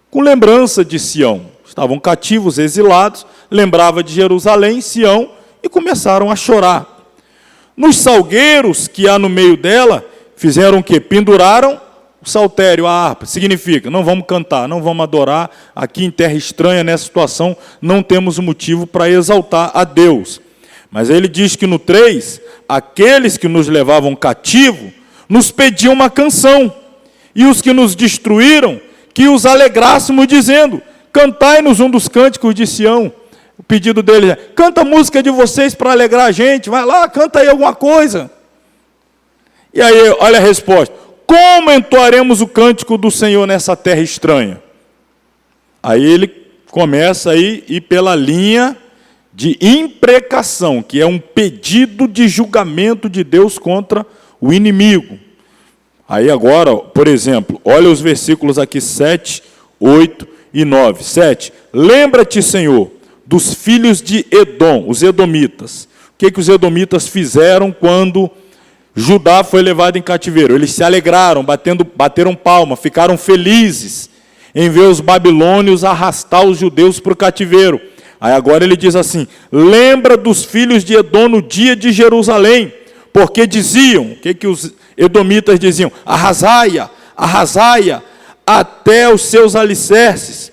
com lembrança de Sião. Estavam cativos, exilados, lembrava de Jerusalém, Sião, e começaram a chorar. Nos salgueiros que há no meio dela, fizeram o quê? Penduraram o saltério, a harpa. Significa, não vamos cantar, não vamos adorar, aqui em terra estranha, nessa situação, não temos motivo para exaltar a Deus. Mas aí ele diz que no 3, aqueles que nos levavam cativo, nos pediam uma canção, e os que nos destruíram, que os alegrássemos, dizendo: cantai-nos um dos cânticos de Sião. O pedido dele é: canta a música de vocês para alegrar a gente, vai lá, canta aí alguma coisa. E aí, olha a resposta: como entoaremos o cântico do Senhor nessa terra estranha? Aí ele começa aí ir pela linha de imprecação, que é um pedido de julgamento de Deus contra o inimigo. Aí agora, por exemplo, olha os versículos aqui 7, 8 e 9. 7. Lembra-te, Senhor, dos filhos de Edom, os edomitas. O que os edomitas fizeram quando Judá foi levado em cativeiro? Eles se alegraram, bateram palma, ficaram felizes em ver os babilônios arrastar os judeus para o cativeiro. Aí agora ele diz assim: lembra dos filhos de Edom no dia de Jerusalém, porque diziam, o que os edomitas diziam? Arrasaia, arrasaia, até os seus alicerces.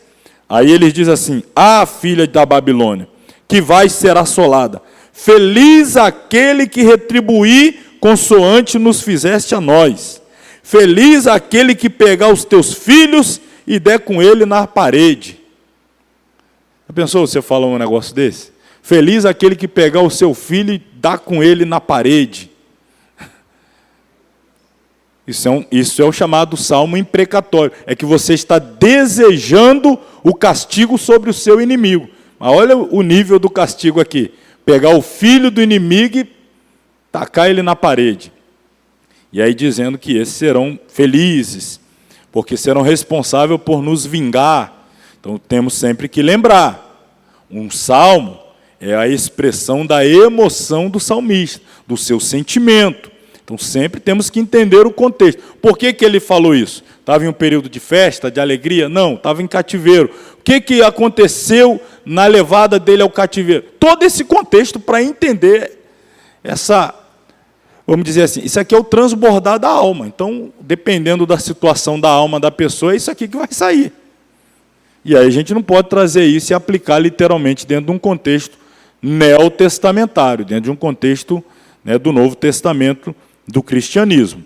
Aí ele diz assim: ah, filha da Babilônia, que vai ser assolada, feliz aquele que retribuir consoante nos fizeste a nós, feliz aquele que pegar os teus filhos e der com ele na parede. Já pensou você falar um negócio desse? Feliz aquele que pegar o seu filho e dá com ele na parede. Isso é o chamado salmo imprecatório. É que você está desejando o castigo sobre o seu inimigo. Mas olha o nível do castigo aqui. Pegar o filho do inimigo e tacar ele na parede. E aí dizendo que esses serão felizes, porque serão responsáveis por nos vingar. Então temos sempre que lembrar, um salmo é a expressão da emoção do salmista, do seu sentimento. Então sempre temos que entender o contexto. Por que ele falou isso? Estava em um período de festa, de alegria? Não, estava em cativeiro. O que aconteceu na levada dele ao cativeiro? Todo esse contexto para entender vamos dizer assim, isso aqui é o transbordar da alma. Então, dependendo da situação da alma da pessoa, é isso aqui que vai sair. E aí a gente não pode trazer isso e aplicar literalmente dentro de um contexto neotestamentário, dentro de um contexto, né, do Novo Testamento, do cristianismo.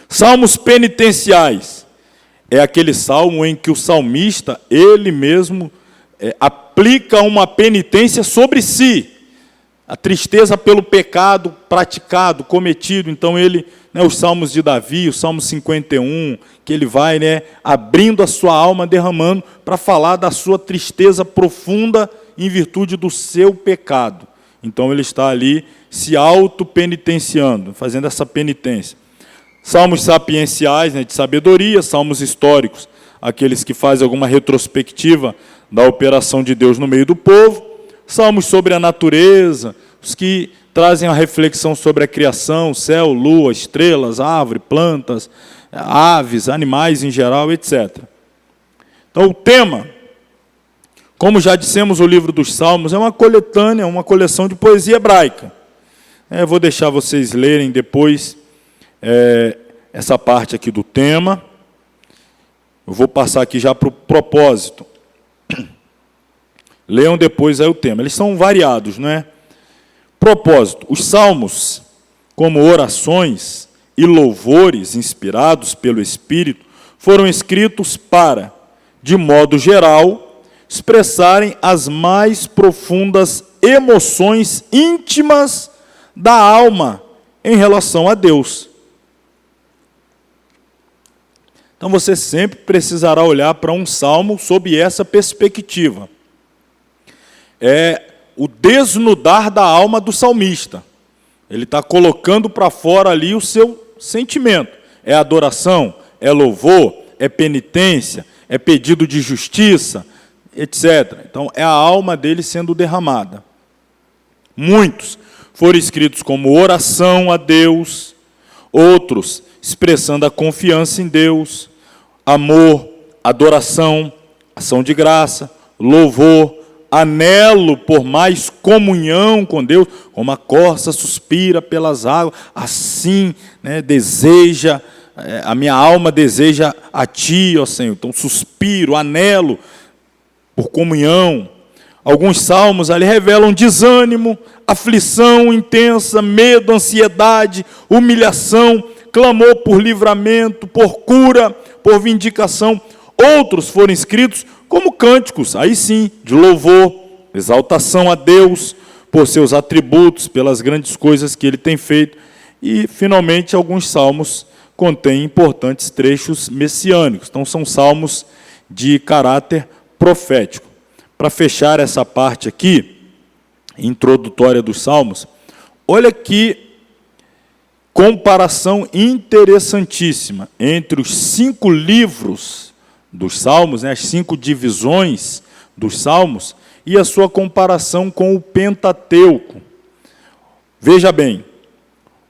Salmos penitenciais. É aquele salmo em que o salmista, ele mesmo, aplica uma penitência sobre si. A tristeza pelo pecado praticado, cometido. Então, ele, né, os salmos de Davi, o Salmo 51, que ele vai, né, abrindo a sua alma, derramando, para falar da sua tristeza profunda em virtude do seu pecado. Então, ele está ali se auto-penitenciando, fazendo essa penitência. Salmos sapienciais, né, de sabedoria, salmos históricos, aqueles que fazem alguma retrospectiva da operação de Deus no meio do povo. Salmos sobre a natureza, os que trazem a reflexão sobre a criação, céu, lua, estrelas, árvore, plantas, aves, animais em geral, etc. Então, o tema, como já dissemos, o livro dos Salmos é uma coletânea, uma coleção de poesia hebraica. Eu vou deixar vocês lerem depois essa parte aqui do tema. Eu vou passar aqui já para o propósito. Leiam depois aí o tema. Eles são variados, não é? Propósito. Os salmos, como orações e louvores inspirados pelo Espírito, foram escritos para, de modo geral, expressarem as mais profundas emoções íntimas da alma em relação a Deus. Então você sempre precisará olhar para um salmo sob essa perspectiva. É o desnudar da alma do salmista. Ele está colocando para fora ali o seu sentimento. É adoração, é louvor, é penitência, é pedido de justiça, etc. Então, é a alma dele sendo derramada. Muitos foram escritos como oração a Deus, outros expressando a confiança em Deus, amor, adoração, ação de graça, louvor, anelo por mais comunhão com Deus, como a corça suspira pelas águas, assim, né, deseja, a minha alma deseja a Ti, ó Senhor. Então, suspiro, anelo por comunhão. Alguns salmos ali revelam desânimo, aflição intensa, medo, ansiedade, humilhação, clamor por livramento, por cura, por vindicação. Outros foram escritos como cânticos, aí sim, de louvor, exaltação a Deus, por seus atributos, pelas grandes coisas que Ele tem feito. E, finalmente, alguns salmos contêm importantes trechos messiânicos. Então, são salmos de caráter profético. Para fechar essa parte aqui, introdutória dos salmos, olha que comparação interessantíssima entre os 5 livros dos Salmos, né, as 5 divisões dos Salmos, e a sua comparação com o Pentateuco. Veja bem,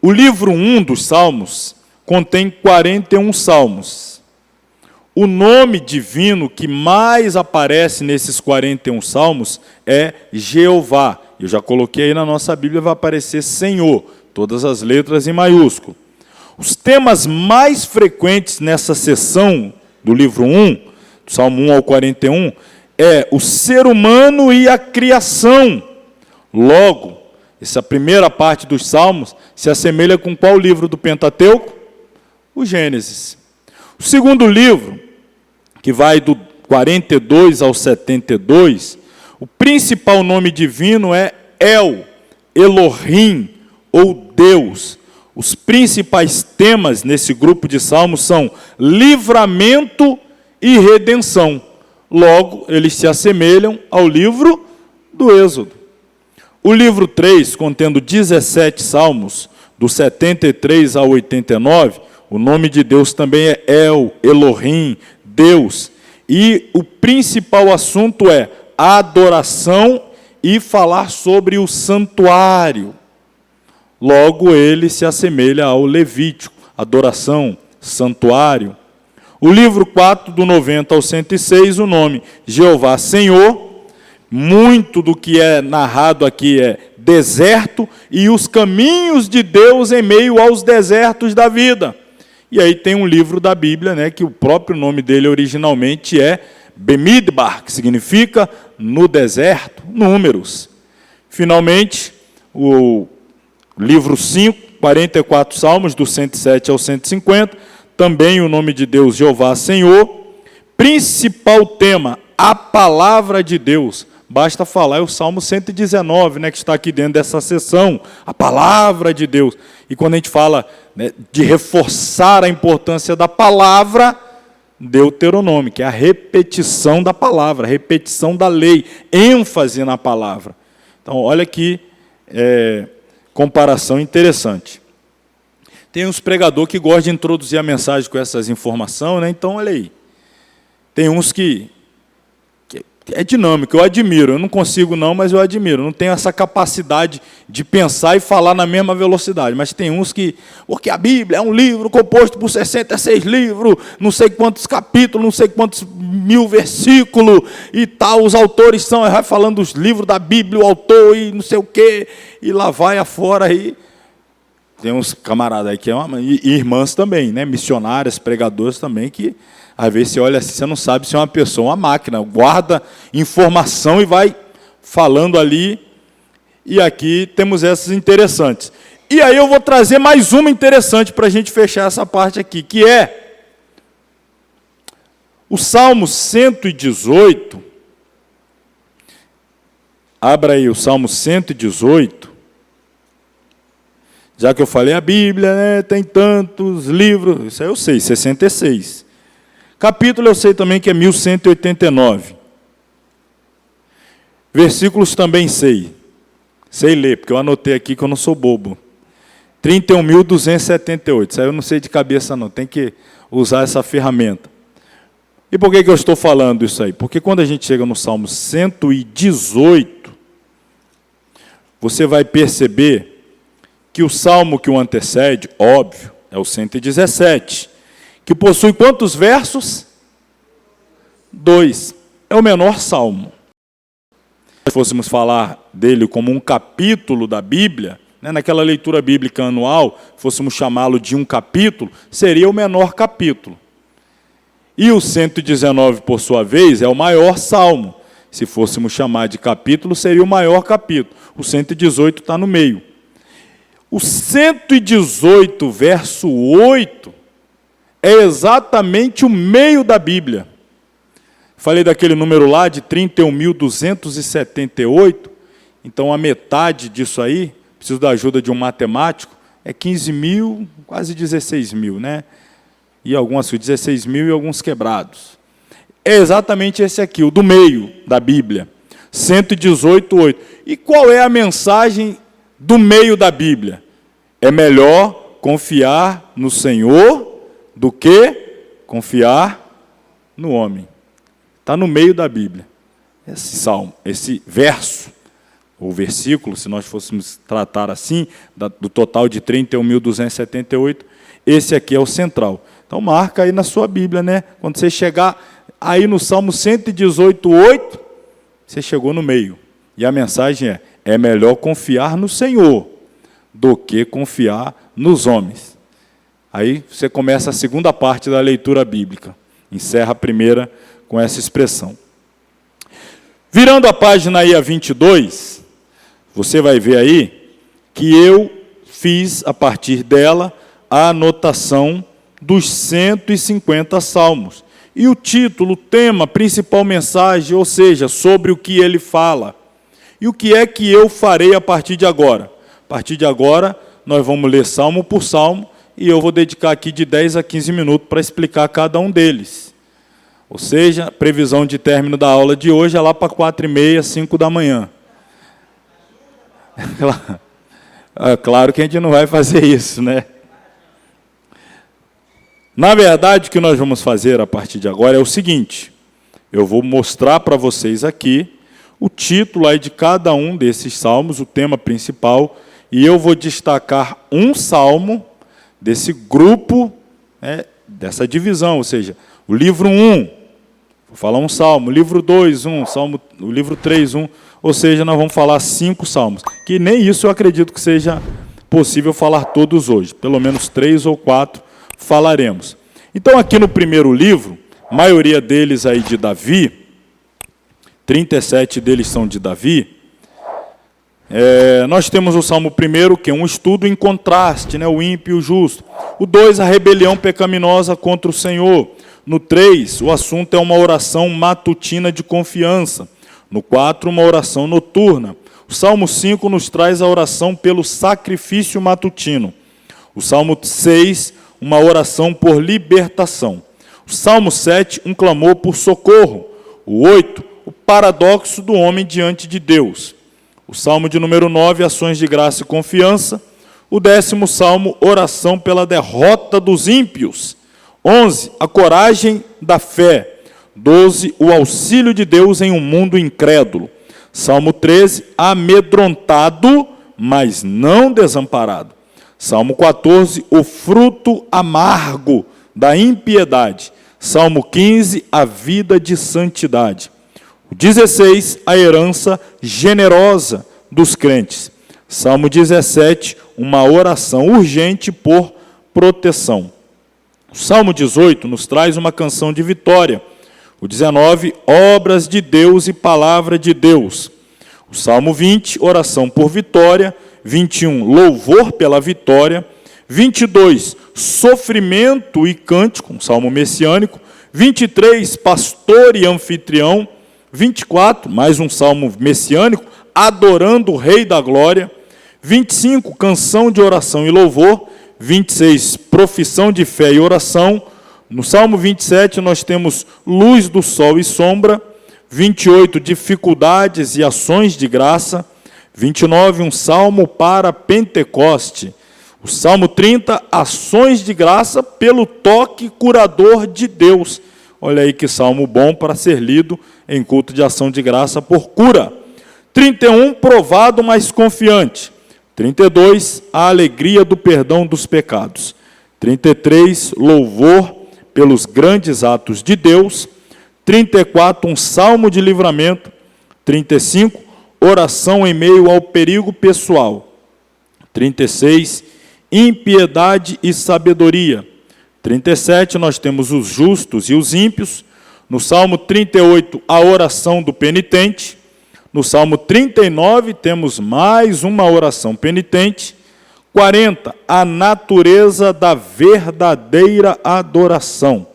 o livro 1 dos Salmos contém 41 salmos. O nome divino que mais aparece nesses 41 salmos é Jeová. Eu já coloquei aí na nossa Bíblia, vai aparecer Senhor, todas as letras em maiúsculo. Os temas mais frequentes nessa seção do livro 1, do Salmo 1 ao 41, é o ser humano e a criação. Logo, essa primeira parte dos Salmos se assemelha com qual livro do Pentateuco? O Gênesis. O segundo livro, que vai do 42 ao 72, o principal nome divino é El, Elohim, ou Deus. Os principais temas nesse grupo de salmos são livramento e redenção. Logo, eles se assemelham ao livro do Êxodo. O livro 3, contendo 17 salmos, do 73 ao 89, o nome de Deus também é El, Elohim, Deus. E o principal assunto é adoração e falar sobre o santuário. Logo, ele se assemelha ao Levítico, adoração, santuário. O livro 4, do 90 ao 106, o nome Jeová Senhor. Muito do que é narrado aqui é deserto e os caminhos de Deus em meio aos desertos da vida. E aí tem um livro da Bíblia, né, que o próprio nome dele originalmente é Bemidbar, que significa no deserto, Números. Finalmente, o livro 5, 44 salmos, do 107 ao 150, também o nome de Deus, Jeová Senhor. Principal tema, a palavra de Deus. Basta falar, é o Salmo 119, né, que está aqui dentro dessa sessão, a palavra de Deus. E quando a gente fala, né, de reforçar a importância da palavra, Deuteronômio, que é a repetição da palavra, a repetição da lei, ênfase na palavra. Então, olha que comparação interessante. Tem uns pregadores que gostam de introduzir a mensagem com essas informações, né? Então, olha aí. Tem uns que é dinâmico, eu admiro, eu não consigo não, mas eu admiro, não tenho essa capacidade de pensar e falar na mesma velocidade, mas tem uns que, porque a Bíblia é um livro composto por 66 livros, não sei quantos capítulos, não sei quantos 1000 versículos, e tal, os autores são, vai falando dos livros da Bíblia, o autor, e não sei o quê, e lá vai afora aí. Tem uns camaradas aí que e irmãs também, né, missionárias, pregadores também, que às vezes você olha assim, você não sabe se é uma pessoa ou uma máquina, guarda informação e vai falando ali, e aqui temos essas interessantes. E aí eu vou trazer mais uma interessante para a gente fechar essa parte aqui, que é o Salmo 118, abra aí o Salmo 118, já que eu falei a Bíblia, né, tem tantos livros, isso aí eu sei, 66. Capítulo eu sei também que é 1189. Versículos também sei. Sei ler, porque eu anotei aqui que eu não sou bobo. 31.278. Isso aí eu não sei de cabeça não, tem que usar essa ferramenta. E por que eu estou falando isso aí? Porque quando a gente chega no Salmo 118, você vai perceber que o salmo que o antecede, óbvio, é o 117. Que possui quantos versos? 2. É o menor salmo. Se fôssemos falar dele como um capítulo da Bíblia, né, naquela leitura bíblica anual, fôssemos chamá-lo de um capítulo, seria o menor capítulo. E o 119, por sua vez, é o maior salmo. Se fôssemos chamar de capítulo, seria o maior capítulo. O 118 está no meio. O 118, verso 8, é exatamente o meio da Bíblia. Falei daquele número lá de 31.278, então a metade disso aí, preciso da ajuda de um matemático, é 15.000, quase 16.000, né? E algumas 16.000 e alguns quebrados. É exatamente esse aqui, o do meio da Bíblia, 118:8. E qual é a mensagem do meio da Bíblia? É melhor confiar no Senhor do que confiar no homem. Está no meio da Bíblia. Esse salmo, esse verso, ou versículo, se nós fôssemos tratar assim, do total de 31.278, esse aqui é o central. Então marca aí na sua Bíblia, né? Quando você chegar aí no Salmo 118:8, você chegou no meio. E a mensagem é melhor confiar no Senhor do que confiar nos homens. Aí você começa a segunda parte da leitura bíblica. Encerra a primeira com essa expressão. Virando a página aí a 22, você vai ver aí que eu fiz, a partir dela, a anotação dos 150 salmos. E o título, o tema, principal mensagem, ou seja, sobre o que ele fala. E o que é que eu farei a partir de agora? A partir de agora, nós vamos ler salmo por salmo, e eu vou dedicar aqui de 10 a 15 minutos para explicar cada um deles. Ou seja, a previsão de término da aula de hoje é lá para 4h30, 5 da manhã. Claro que a gente não vai fazer isso, né? Na verdade, o que nós vamos fazer a partir de agora é o seguinte: eu vou mostrar para vocês aqui o título aí de cada um desses salmos, o tema principal, e eu vou destacar um salmo desse grupo, né, dessa divisão, ou seja, o livro 1, Vou falar um salmo, livro 2, salmo, o livro 3, ou seja, nós vamos falar 5 salmos, que nem isso eu acredito que seja possível falar todos hoje, pelo menos 3 ou 4 falaremos. Então aqui no primeiro livro, a maioria deles aí de Davi, 37 deles são de Davi, nós temos o Salmo 1, que é um estudo em contraste, né, o ímpio e o justo. O 2, a rebelião pecaminosa contra o Senhor. No 3, o assunto é uma oração matutina de confiança. No 4, uma oração noturna. O Salmo 5 nos traz a oração pelo sacrifício matutino. O Salmo 6, uma oração por libertação. O Salmo 7, um clamor por socorro. O 8, o paradoxo do homem diante de Deus. O Salmo de número 9, ações de graça e confiança. O 10º Salmo, oração pela derrota dos ímpios. 11, a coragem da fé. 12, o auxílio de Deus em um mundo incrédulo. Salmo 13, amedrontado, mas não desamparado. Salmo 14, o fruto amargo da impiedade. Salmo 15, a vida de santidade. O 16, a herança generosa dos crentes. Salmo 17, uma oração urgente por proteção. O Salmo 18 nos traz uma canção de vitória. O 19, obras de Deus e palavra de Deus. O Salmo 20, oração por vitória. 21, louvor pela vitória. 22, sofrimento e cântico, um salmo messiânico. 23, pastor e anfitrião. 24, mais um salmo messiânico, adorando o Rei da Glória. 25, canção de oração e louvor. 26, profissão de fé e oração. No Salmo 27, nós temos luz do sol e sombra. 28, dificuldades e ações de graça. 29, um salmo para Pentecoste. O Salmo 30, ações de graça pelo toque curador de Deus. Olha aí que salmo bom para ser lido em culto de ação de graça por cura. 31, provado, mas confiante. 32, a alegria do perdão dos pecados. 33, louvor pelos grandes atos de Deus. 34, um salmo de livramento. 35, oração em meio ao perigo pessoal. 36, impiedade e sabedoria. 37, nós temos os justos e os ímpios. No Salmo 38, a oração do penitente. No Salmo 39, temos mais uma oração penitente. 40, a natureza da verdadeira adoração.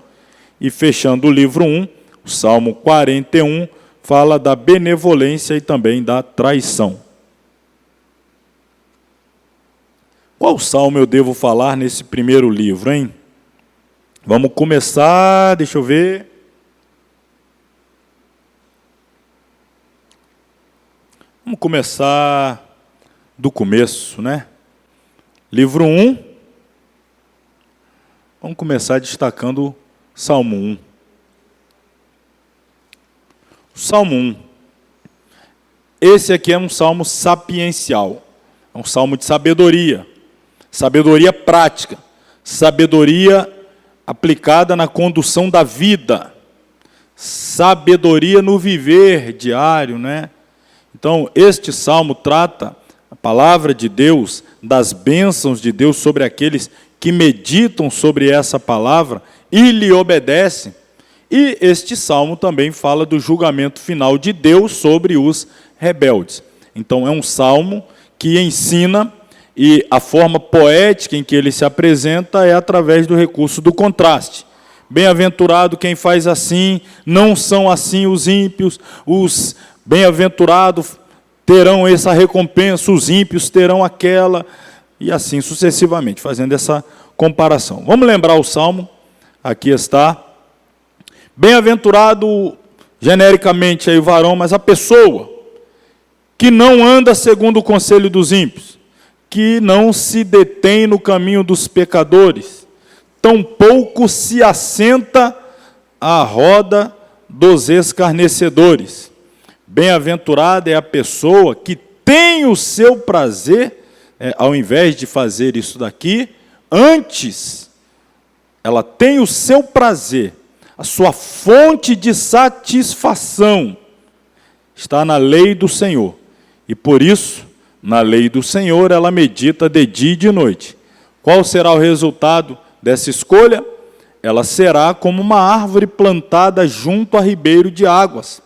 E fechando o livro 1, o Salmo 41, fala da benevolência e também da traição. Qual salmo eu devo falar nesse primeiro livro, hein? Vamos começar, deixa eu ver. Vamos começar do começo, né? Livro 1. Vamos começar destacando Salmo 1. Salmo 1. Esse aqui é um salmo sapiencial. É um salmo de sabedoria. Sabedoria prática. Sabedoria aplicada na condução da vida. Sabedoria no viver diário, né? Então, este salmo trata a palavra de Deus, das bênçãos de Deus sobre aqueles que meditam sobre essa palavra e lhe obedecem. E este salmo também fala do julgamento final de Deus sobre os rebeldes. Então, é um salmo que ensina, e a forma poética em que ele se apresenta é através do recurso do contraste. Bem-aventurado quem faz assim, não são assim os ímpios, os bem-aventurados terão essa recompensa, os ímpios terão aquela, e assim sucessivamente, fazendo essa comparação. Vamos lembrar o salmo, aqui está. Bem-aventurado, genericamente, aí o varão, mas a pessoa que não anda segundo o conselho dos ímpios, que não se detém no caminho dos pecadores, tampouco se assenta à roda dos escarnecedores. Bem-aventurada é a pessoa que tem o seu prazer, ao invés de fazer isso daqui, antes, ela tem o seu prazer, A sua fonte de satisfação está na lei do Senhor. E por isso, na lei do Senhor, ela medita de dia e de noite. Qual será o resultado dessa escolha? Ela será como uma árvore plantada junto a ribeiro de águas.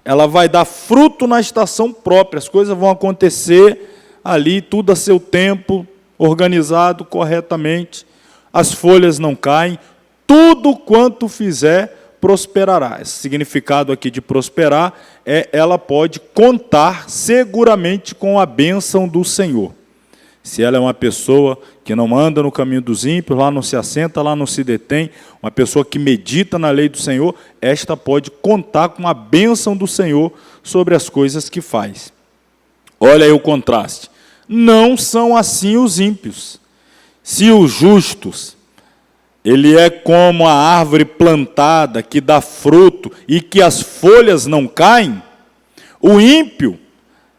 Ela vai dar fruto na estação própria. As coisas vão acontecer ali, tudo a seu tempo, organizado corretamente. As folhas não caem. Tudo quanto fizer, prosperará. Esse significado aqui de prosperar ela pode contar seguramente com a bênção do Senhor. Se ela é uma pessoa que não anda no caminho dos ímpios, lá não se assenta, lá não se detém, uma pessoa que medita na lei do Senhor, esta pode contar com a bênção do Senhor sobre as coisas que faz. Olha aí o contraste. Não são assim os ímpios. Se os justos, ele é como a árvore plantada que dá fruto e que as folhas não caem, o ímpio,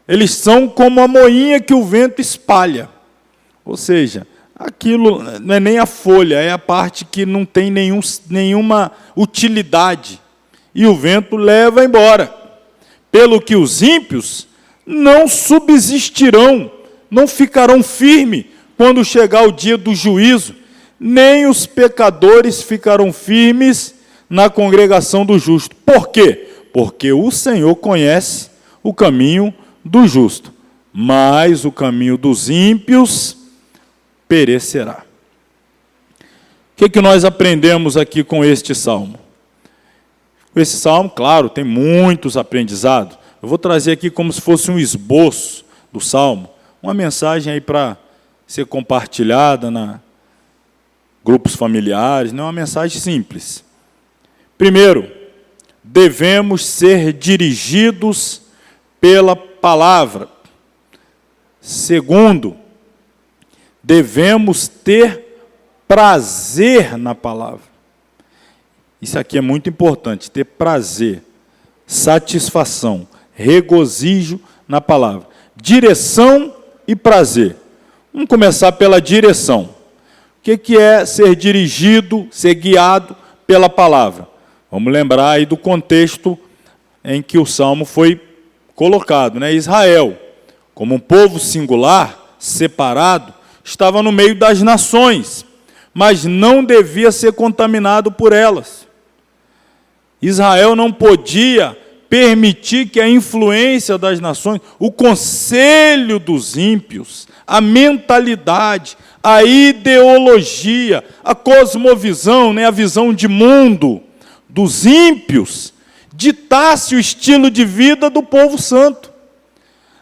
eles são como a moinha que o vento espalha. Ou seja, aquilo não é nem a folha, é a parte que não tem nenhuma utilidade. E o vento leva embora. Pelo que os ímpios não subsistirão, não ficarão firmes quando chegar o dia do juízo, nem os pecadores ficarão firmes na congregação do justo. Por quê? Porque o Senhor conhece o caminho do justo, mas o caminho dos ímpios perecerá. O que nós aprendemos aqui com este salmo? Esse salmo, claro, tem muitos aprendizados. Eu vou trazer aqui como se fosse um esboço do salmo, uma mensagem aí para ser compartilhada na grupos familiares, não é uma mensagem simples. Primeiro, devemos ser dirigidos pela palavra. Segundo, devemos ter prazer na palavra. Isso aqui é muito importante, ter prazer, satisfação, regozijo na palavra. Direção e prazer. Vamos começar pela direção. O que é ser dirigido, ser guiado pela palavra? Vamos lembrar aí do contexto em que o salmo foi colocado, né? Israel, como um povo singular, separado, estava no meio das nações, mas não devia ser contaminado por elas. Israel não podia permitir que a influência das nações, o conselho dos ímpios, a mentalidade, a ideologia, a cosmovisão, né, a visão de mundo dos ímpios, ditasse o estilo de vida do povo santo.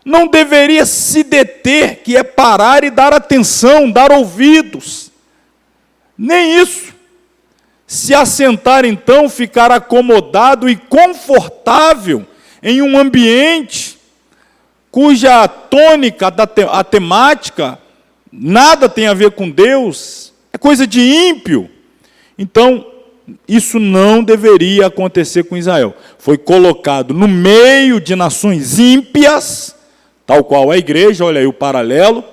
Não deveria se deter, que é parar e dar atenção, dar ouvidos. Nem isso. Se assentar, então, ficar acomodado e confortável em um ambiente cuja tônica, a temática, nada tem a ver com Deus, é coisa de ímpio. Então, isso não deveria acontecer com Israel. Foi colocado no meio de nações ímpias, tal qual a igreja, olha aí o paralelo,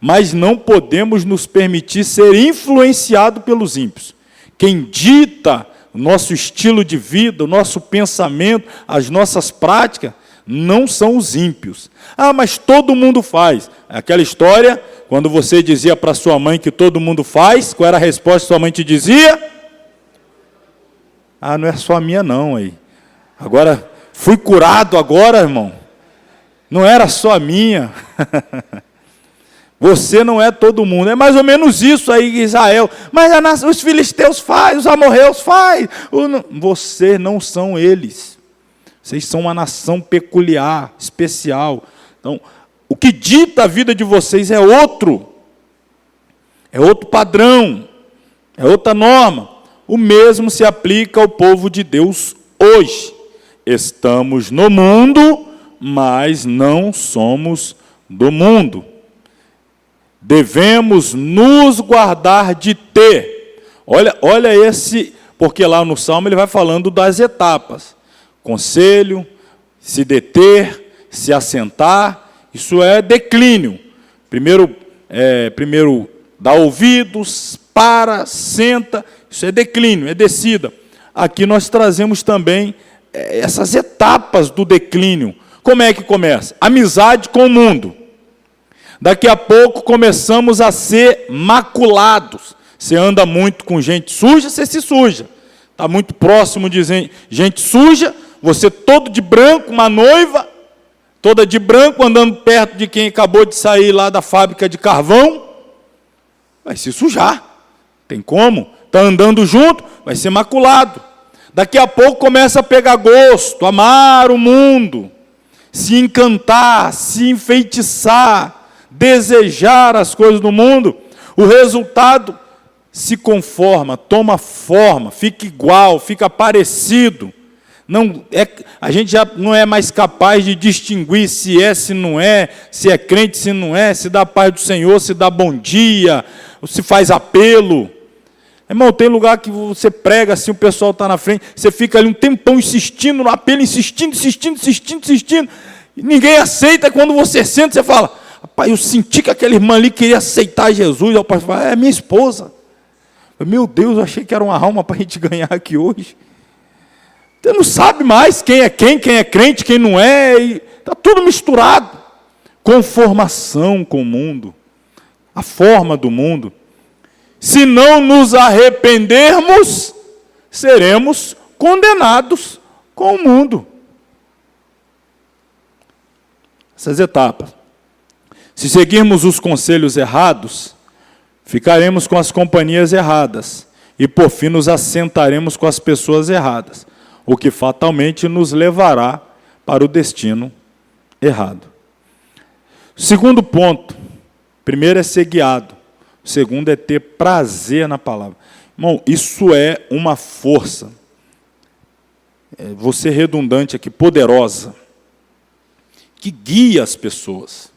mas não podemos nos permitir ser influenciados pelos ímpios. Quem dita o nosso estilo de vida, o nosso pensamento, as nossas práticas, não são os ímpios. Ah, mas todo mundo faz. Aquela história, quando você dizia para sua mãe que todo mundo faz, qual era a resposta que sua mãe te dizia? Ah, não é só a minha não, aí. Agora, fui curado agora, irmão. Não era só a minha. Você não é todo mundo. É mais ou menos isso aí, Israel. Mas os filisteus fazem, os amorreus fazem. Vocês não são eles. Vocês são uma nação peculiar, especial. Então, o que dita a vida de vocês é outro padrão, é outra norma. O mesmo se aplica ao povo de Deus hoje. Estamos no mundo, mas não somos do mundo. Devemos nos guardar de ter. Olha esse, porque lá no Salmo ele vai falando das etapas. Conselho, se deter, se assentar, isso é declínio. Primeiro dá ouvidos, para, senta, isso é declínio, é descida. aqui nós trazemos também essas etapas do declínio. Como é que começa? Amizade com o mundo. Daqui a pouco começamos a ser maculados. Você anda muito com gente suja, você se suja. Está muito próximo de gente suja, você todo de branco, uma noiva, toda de branco, andando perto de quem acabou de sair lá da fábrica de carvão, vai se sujar. Tem como? Está andando junto, vai ser maculado. Daqui a pouco começa a pegar gosto, amar o mundo, se encantar, se enfeitiçar, desejar as coisas do mundo. O resultado se conforma, toma forma, fica igual, fica parecido. A gente já não é mais capaz de distinguir se não é, se é crente, se não é, se dá paz do Senhor, se dá bom dia, se faz apelo. Irmão, tem lugar que você prega assim, o pessoal está na frente, você fica ali um tempão insistindo no apelo, insistindo, e ninguém aceita. Quando você senta, você fala: rapaz, eu senti que aquela irmã ali queria aceitar Jesus. Aí o pastor fala: é minha esposa. Meu Deus, eu achei que era uma alma para a gente ganhar aqui hoje. Você não sabe mais quem é crente, quem não é, está tudo misturado. Conformação com o mundo, a forma do mundo. Se não nos arrependermos, seremos condenados com o mundo. Essas etapas. Se seguirmos os conselhos errados, ficaremos com as companhias erradas e, por fim, nos assentaremos com as pessoas erradas, o que fatalmente nos levará para o destino errado. Segundo ponto, primeiro é ser guiado, o segundo é ter prazer na palavra. Irmão, isso é uma força, vou ser redundante aqui, poderosa, que guia as pessoas.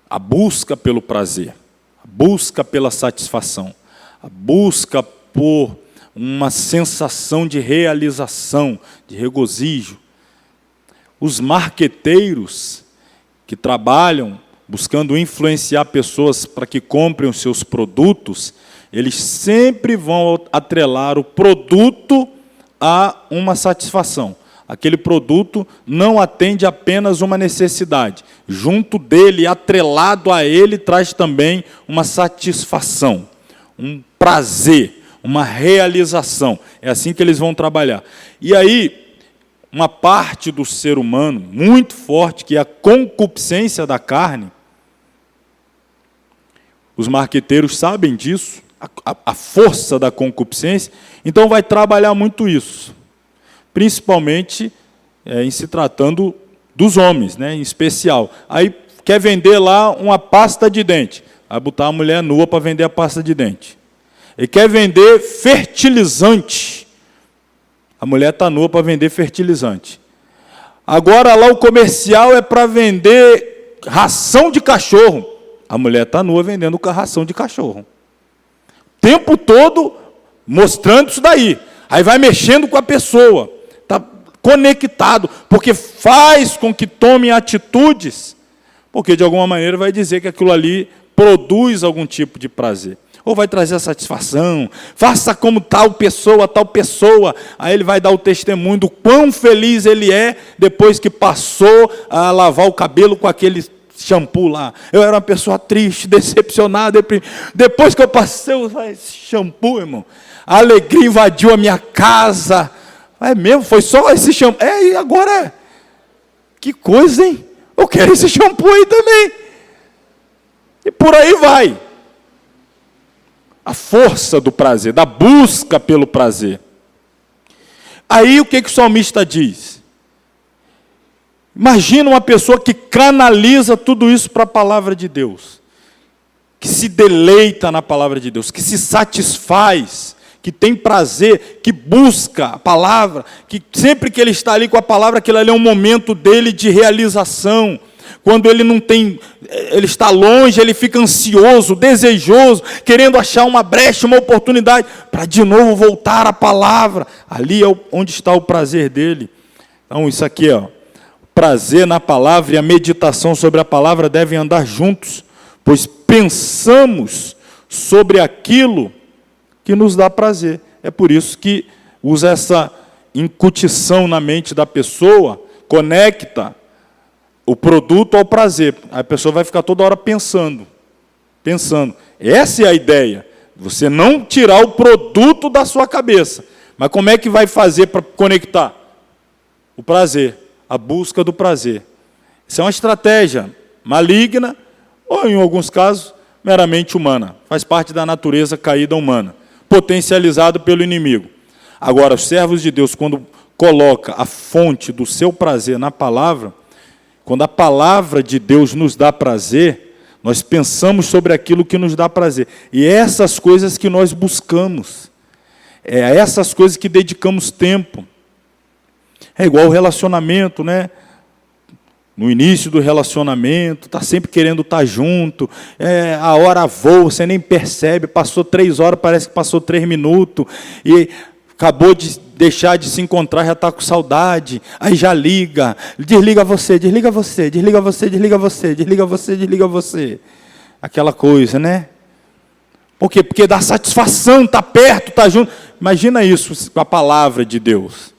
A busca pelo prazer, a busca pela satisfação, a busca por uma sensação de realização, de regozijo. Os marqueteiros que trabalham buscando influenciar pessoas para que comprem os seus produtos, eles sempre vão atrelar o produto a uma satisfação. Aquele produto não atende apenas uma necessidade. Junto dele, atrelado a ele, traz também uma satisfação, um prazer, uma realização. É assim que eles vão trabalhar. E aí, uma parte do ser humano muito forte, que é a concupiscência da carne, os marqueteiros sabem disso, a força da concupiscência, então vai trabalhar muito isso. Principalmente em se tratando dos homens, né, em especial. Aí quer vender lá uma pasta de dente, vai botar a mulher nua para vender a pasta de dente. Ele quer vender fertilizante, a mulher está nua para vender fertilizante. Agora lá o comercial é para vender ração de cachorro, a mulher está nua vendendo ração de cachorro. O tempo todo mostrando isso daí. Aí vai mexendo com a pessoa, está conectado, porque faz com que tomem atitudes, porque de alguma maneira vai dizer que aquilo ali produz algum tipo de prazer, ou vai trazer satisfação. Faça como tal pessoa, aí ele vai dar o testemunho do quão feliz ele é depois que passou a lavar o cabelo com aquele shampoo lá. Eu era uma pessoa triste, decepcionada, depois que eu passei esse shampoo, irmão, a alegria invadiu a minha casa. É mesmo? Foi só esse shampoo? E agora? Que coisa, hein? Eu quero esse shampoo aí também. E por aí vai. A força do prazer, da busca pelo prazer. Aí o que o salmista diz? Imagina uma pessoa que canaliza tudo isso para a palavra de Deus, que se deleita na palavra de Deus, que se satisfaz, que tem prazer, que busca a palavra, que sempre que ele está ali com a palavra, aquilo ali é um momento dele de realização. Quando ele não tem, ele está longe, ele fica ansioso, desejoso, querendo achar uma brecha, uma oportunidade, para de novo voltar à palavra. Ali é onde está o prazer dele. Então isso aqui, prazer na palavra e a meditação sobre a palavra devem andar juntos, pois pensamos sobre aquilo que nos dá prazer. É por isso que usa essa incutição na mente da pessoa, conecta o produto ao prazer. A pessoa vai ficar toda hora pensando. Essa é a ideia. Você não tirar o produto da sua cabeça. Mas como é que vai fazer para conectar? O prazer, a busca do prazer. Isso é uma estratégia maligna, ou em alguns casos, meramente humana. Faz parte da natureza caída humana, potencializado pelo inimigo. Agora, os servos de Deus, quando coloca a fonte do seu prazer na palavra, quando a palavra de Deus nos dá prazer, nós pensamos sobre aquilo que nos dá prazer. E é essas coisas que nós buscamos. É a essas coisas que dedicamos tempo. É igual o relacionamento, né? No início do relacionamento, está sempre querendo estar junto, a hora voa, você nem percebe, passou 3 horas, parece que passou 3 minutos, e acabou de deixar de se encontrar, já está com saudade, aí já liga, desliga você, desliga você, desliga você, desliga você, desliga você, desliga você. Aquela coisa, né? Por quê? Porque dá satisfação, está perto, está junto. Imagina isso com a palavra de Deus.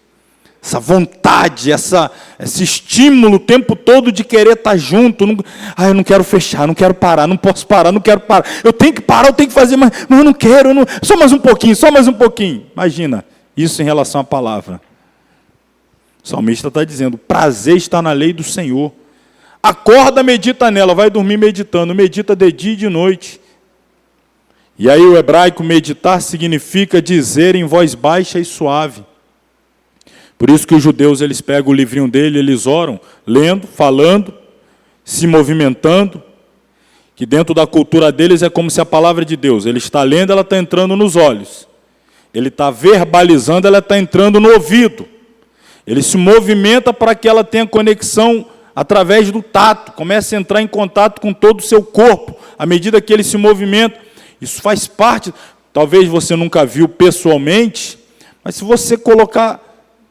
Essa vontade, esse estímulo o tempo todo de querer estar junto. Eu não quero fechar, não quero parar, não posso parar, não quero parar. Eu tenho que parar, eu tenho que fazer, mas eu não quero. Só mais um pouquinho, só mais um pouquinho. Imagina isso em relação à palavra. O salmista está dizendo, prazer está na lei do Senhor. Acorda, medita nela, vai dormir meditando. Medita de dia e de noite. E aí o hebraico meditar significa dizer em voz baixa e suave. Por isso que os judeus, eles pegam o livrinho dele, eles oram, lendo, falando, se movimentando, que dentro da cultura deles é como se a palavra de Deus, ele está lendo, ela está entrando nos olhos. Ele está verbalizando, ela está entrando no ouvido. Ele se movimenta para que ela tenha conexão através do tato, comece a entrar em contato com todo o seu corpo, à medida que ele se movimenta. Isso faz parte, talvez você nunca viu pessoalmente, mas se você colocar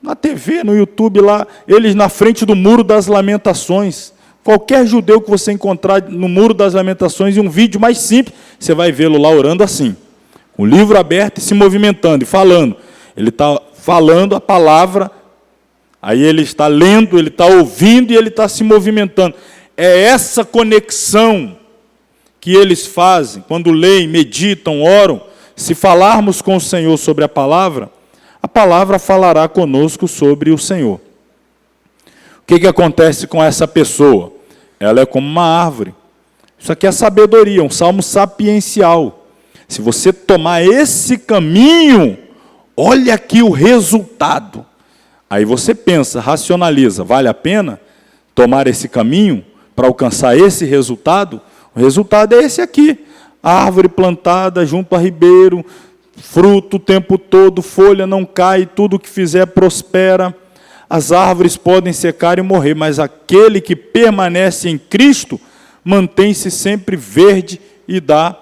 na TV, no YouTube lá, eles na frente do Muro das Lamentações. Qualquer judeu que você encontrar no Muro das Lamentações, e um vídeo mais simples, você vai vê-lo lá orando assim, com o livro aberto e se movimentando, e falando. Ele está falando a palavra, aí ele está lendo, ele está ouvindo e ele está se movimentando. É essa conexão que eles fazem, quando leem, meditam, oram. Se falarmos com o Senhor sobre a palavra falará conosco sobre o Senhor. O que acontece com essa pessoa? Ela é como uma árvore. Isso aqui é sabedoria, um salmo sapiencial. Se você tomar esse caminho, olha aqui o resultado. Aí você pensa, racionaliza, vale a pena tomar esse caminho para alcançar esse resultado? O resultado é esse aqui. Árvore plantada junto a ribeiro, fruto o tempo todo, folha não cai, tudo que fizer prospera. As árvores podem secar e morrer, mas aquele que permanece em Cristo mantém-se sempre verde e dá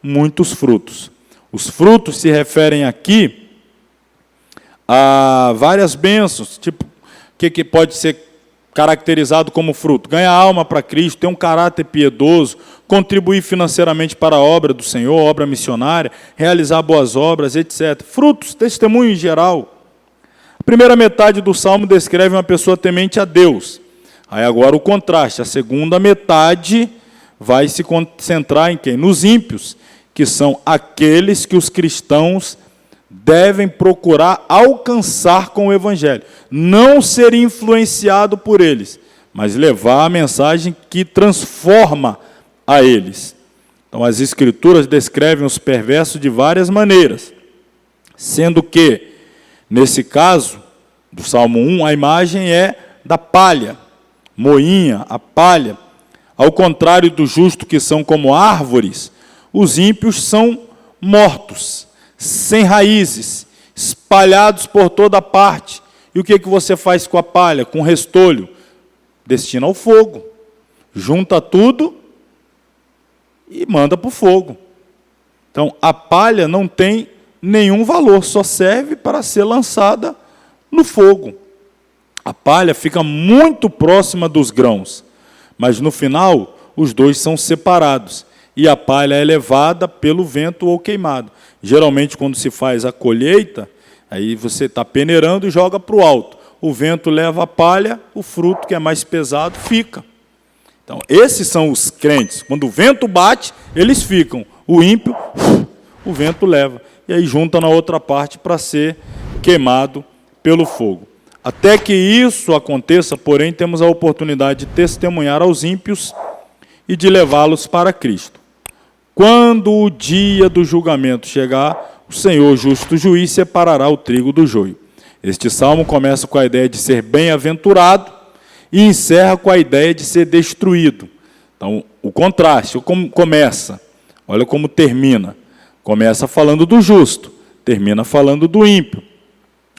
muitos frutos. Os frutos se referem aqui a várias bênçãos, tipo, o que pode ser caracterizado como fruto? Ganhar alma para Cristo, ter um caráter piedoso, contribuir financeiramente para a obra do Senhor, obra missionária, realizar boas obras, etc. Frutos, testemunho em geral. A primeira metade do Salmo descreve uma pessoa temente a Deus. Aí agora o contraste, a segunda metade vai se concentrar em quem? Nos ímpios, que são aqueles que os cristãos devem procurar alcançar com o Evangelho. Não ser influenciado por eles, mas levar a mensagem que transforma a eles. Então, as Escrituras descrevem os perversos de várias maneiras, sendo que, nesse caso, do Salmo 1, a imagem é da palha, moinha, a palha. Ao contrário do justo, que são como árvores, os ímpios são mortos, sem raízes, espalhados por toda parte. E o que você faz com a palha, com o restolho? Destina ao fogo. Junta tudo e manda para o fogo. Então, a palha não tem nenhum valor, só serve para ser lançada no fogo. A palha fica muito próxima dos grãos, mas no final, os dois são separados. e a palha é levada pelo vento ou queimado. Geralmente, quando se faz a colheita, aí você está peneirando e joga para o alto. O vento leva a palha, o fruto, que é mais pesado, fica. Então, esses são os crentes. Quando o vento bate, eles ficam. O ímpio, o vento leva. E aí junta na outra parte para ser queimado pelo fogo. Até que isso aconteça, porém, temos a oportunidade de testemunhar aos ímpios e de levá-los para Cristo. Quando o dia do julgamento chegar, o Senhor, justo juiz, separará o trigo do joio. Este salmo começa com a ideia de ser bem-aventurado e encerra com a ideia de ser destruído. Então, o contraste, como começa, olha como termina. Começa falando do justo, termina falando do ímpio.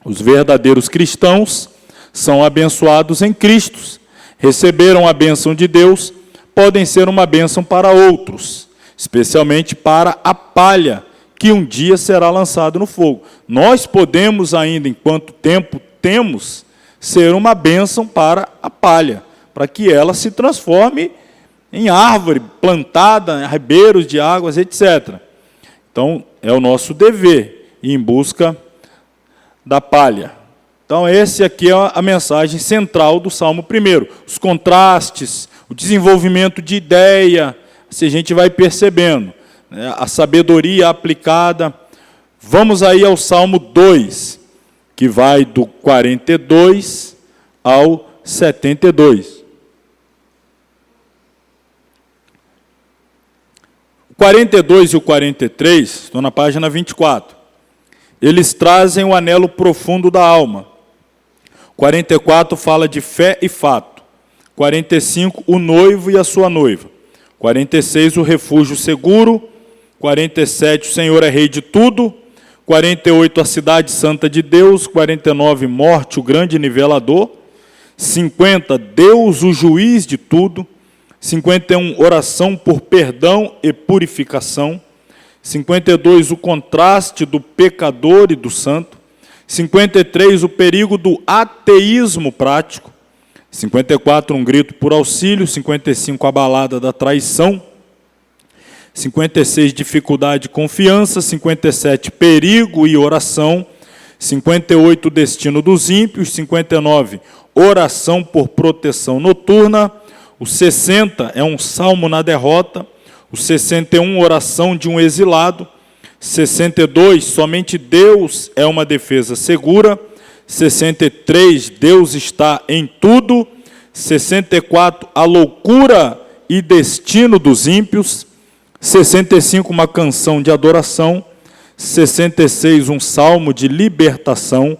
Os verdadeiros cristãos são abençoados em Cristo, receberam a bênção de Deus, podem ser uma bênção para outros, especialmente para a palha, que um dia será lançado no fogo. Nós podemos ainda, enquanto tempo temos, ser uma bênção para a palha, para que ela se transforme em árvore plantada, em ribeiros de águas, etc. Então, é o nosso dever ir em busca da palha. Então, esse aqui é a mensagem central do Salmo 1. Os contrastes, o desenvolvimento de ideia, se a gente vai percebendo, né, a sabedoria aplicada. Vamos aí ao Salmo 2, que vai do 42 ao 72. O 42 e o 43 estão na página 24. Eles trazem o anelo profundo da alma. 44 fala de fé e fato. 45, o noivo e a sua noiva. 46, o refúgio seguro. 47, o Senhor é rei de tudo. 48, a cidade santa de Deus. 49, morte, o grande nivelador. 50, Deus, o juiz de tudo. 51, oração por perdão e purificação. 52, o contraste do pecador e do santo. 53, o perigo do ateísmo prático. 54, um grito por auxílio. 55, a balada da traição. 56, dificuldade e confiança. 57, perigo e oração. 58, o destino dos ímpios. 59, oração por proteção noturna. O 60 é um salmo na derrota. O 61, oração de um exilado. 62, somente Deus é uma defesa segura. 63, Deus está em tudo. 64, a loucura e destino dos ímpios. 65, uma canção de adoração. 66, um salmo de libertação.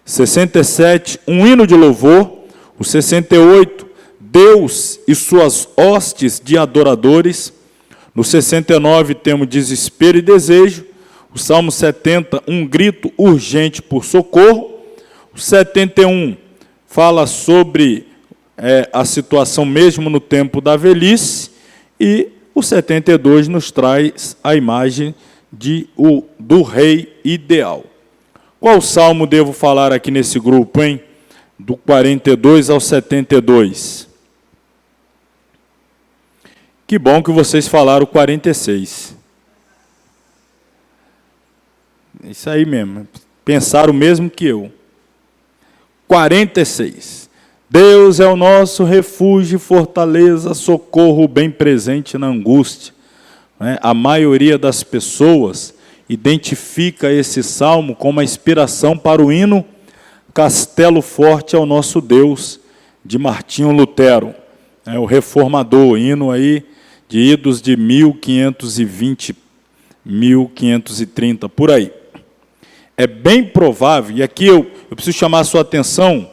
67, um hino de louvor. O 68, Deus e suas hostes de adoradores. No 69, temos desespero e desejo. O Salmo 70, um grito urgente por socorro. O 71 fala sobre a situação mesmo no tempo da velhice. E o 72 nos traz a imagem do rei ideal. Qual salmo devo falar aqui nesse grupo, hein? Do 42 ao 72. Que bom que vocês falaram 46. Isso aí mesmo. Pensaram o mesmo que eu. 46. Deus é o nosso refúgio e fortaleza, socorro bem presente na angústia. A maioria das pessoas identifica esse salmo como a inspiração para o hino Castelo Forte ao Nosso Deus, de Martinho Lutero. O reformador, hino aí de idos de 1520, 1530, por aí. É bem provável, e aqui eu preciso chamar a sua atenção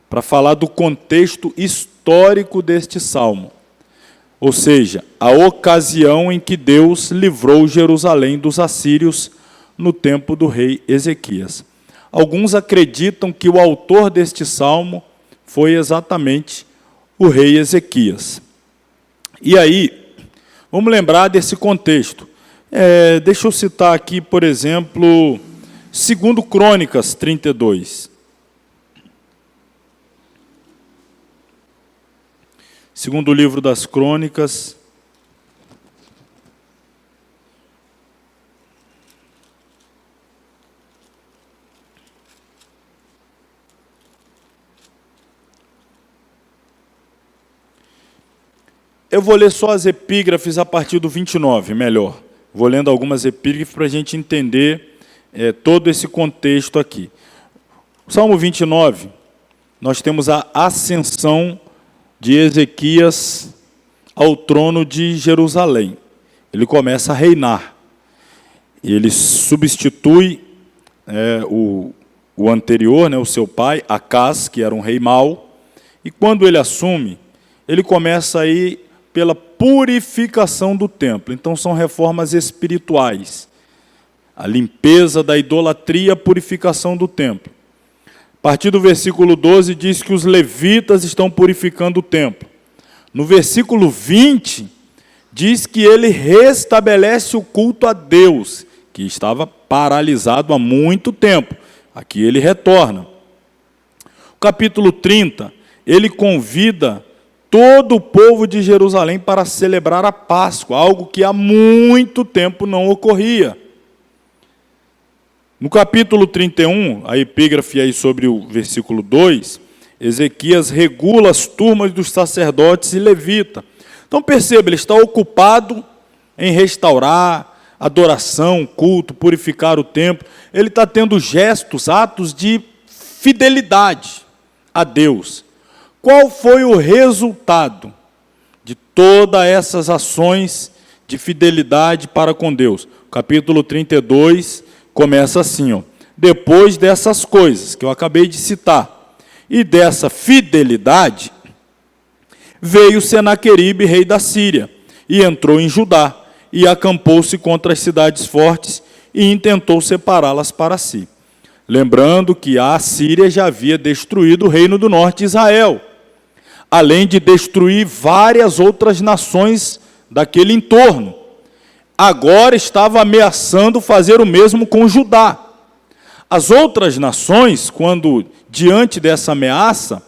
para falar do contexto histórico deste salmo. Ou seja, a ocasião em que Deus livrou Jerusalém dos assírios no tempo do rei Ezequias. Alguns acreditam que o autor deste salmo foi exatamente o rei Ezequias. E aí, vamos lembrar desse contexto. Deixa eu citar aqui, por exemplo, 2 Crônicas 32. 2º livro das Crônicas, Eu vou ler só as epígrafes a partir do 29, melhor. Vou lendo algumas epígrafes para a gente entender todo esse contexto aqui. Salmo 29, nós temos a ascensão de Ezequias ao trono de Jerusalém. Ele começa a reinar. Ele substitui o anterior, o seu pai, Acás, que era um rei mau. E quando ele assume, ele começa a ir pela purificação do templo. Então são reformas espirituais. A limpeza da idolatria, a purificação do templo. A partir do versículo 12 diz que os levitas estão purificando o templo. No versículo 20 diz que ele restabelece o culto a Deus, que estava paralisado há muito tempo. Aqui ele retorna. O capítulo 30, ele convida todo o povo de Jerusalém para celebrar a Páscoa, algo que há muito tempo não ocorria. No capítulo 31, a epígrafe aí sobre o versículo 2, Ezequias regula as turmas dos sacerdotes e levitas. Então perceba, ele está ocupado em restaurar adoração, culto, purificar o templo. Ele está tendo gestos, atos de fidelidade a Deus. Qual foi o resultado de todas essas ações de fidelidade para com Deus? O capítulo 32 começa assim, depois dessas coisas que eu acabei de citar, e dessa fidelidade, veio Senaqueribe, rei da Síria, e entrou em Judá, e acampou-se contra as cidades fortes, e intentou separá-las para si. Lembrando que a Síria já havia destruído o reino do norte de Israel, além de destruir várias outras nações daquele entorno. Agora estava ameaçando fazer o mesmo com Judá. As outras nações, quando diante dessa ameaça,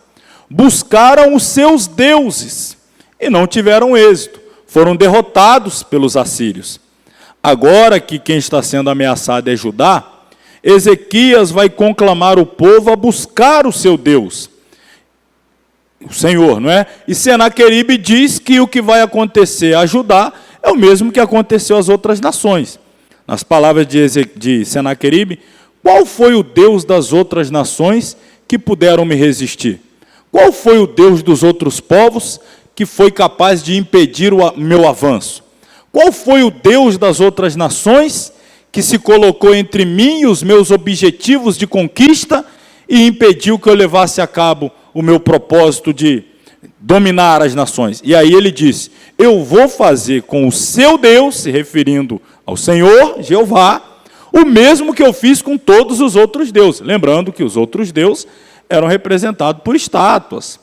buscaram os seus deuses e não tiveram êxito. Foram derrotados pelos assírios. Agora que quem está sendo ameaçado é Judá, Ezequias vai conclamar o povo a buscar o seu Deus, o Senhor, não é? E Senaqueribe diz que o que vai acontecer a Judá é o mesmo que aconteceu às outras nações. Nas palavras de Senaqueribe, qual foi o Deus das outras nações que puderam me resistir? Qual foi o Deus dos outros povos que foi capaz de impedir o meu avanço? Qual foi o Deus das outras nações que se colocou entre mim e os meus objetivos de conquista e impediu que eu levasse a cabo o meu propósito de dominar as nações? E aí ele disse, eu vou fazer com o seu Deus, se referindo ao Senhor, Jeová, o mesmo que eu fiz com todos os outros deuses. Lembrando que os outros deuses eram representados por estátuas.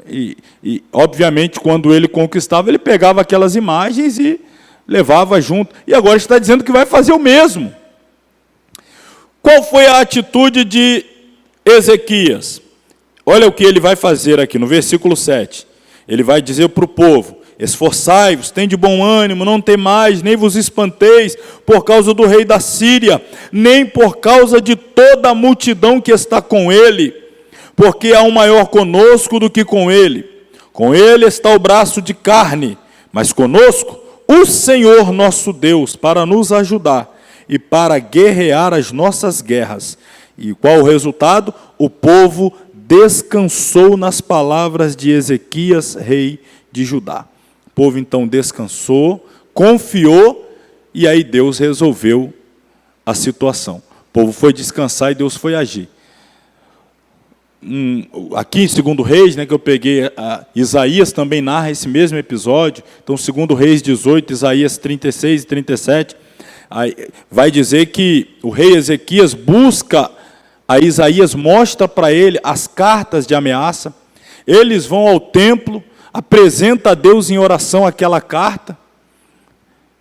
E obviamente, quando ele conquistava, ele pegava aquelas imagens e levava junto. E agora está dizendo que vai fazer o mesmo. Qual foi a atitude de Ezequias? Olha o que ele vai fazer aqui no versículo 7. Ele vai dizer para o povo, esforçai-vos, tende bom ânimo, não temais, nem vos espanteis por causa do rei da Síria, nem por causa de toda a multidão que está com ele, porque há um maior conosco do que com ele. Com ele está o braço de carne, mas conosco o Senhor nosso Deus, para nos ajudar e para guerrear as nossas guerras. E qual o resultado? O povo descansou nas palavras de Ezequias, rei de Judá. O povo então descansou, confiou, e aí Deus resolveu a situação. O povo foi descansar e Deus foi agir. Aqui em 2 Reis, que eu peguei, Isaías também narra esse mesmo episódio. Então, 2 Reis 18, Isaías 36 e 37, vai dizer que o rei Ezequias busca a Isaías, mostra para ele as cartas de ameaça. Eles vão ao templo, apresenta a Deus em oração aquela carta.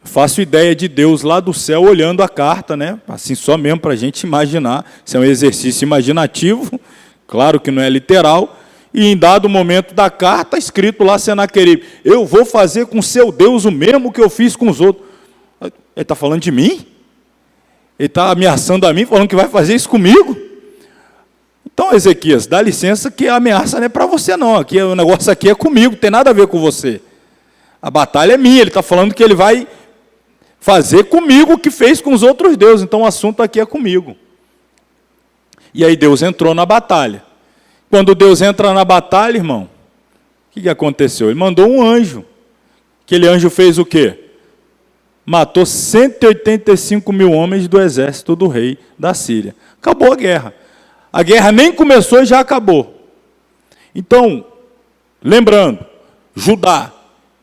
Faço ideia de Deus lá do céu olhando a carta, assim só mesmo para a gente imaginar. Isso é um exercício imaginativo, claro que não é literal. E em dado momento da carta, escrito lá, Senaqueribe, eu vou fazer com seu Deus o mesmo que eu fiz com os outros. Ele está falando de mim? Ele está ameaçando a mim, falando que vai fazer isso comigo? Então, Ezequias, dá licença que a ameaça não é para você não, o negócio aqui é comigo, não tem nada a ver com você. A batalha é minha. Ele está falando que ele vai fazer comigo o que fez com os outros deuses. Então o assunto aqui é comigo. E aí Deus entrou na batalha. Quando Deus entra na batalha, irmão, o que aconteceu? Ele mandou um anjo. Aquele anjo fez o quê? Matou 185 mil homens do exército do rei da Síria. Acabou a guerra. A guerra nem começou e já acabou. Então, lembrando, Judá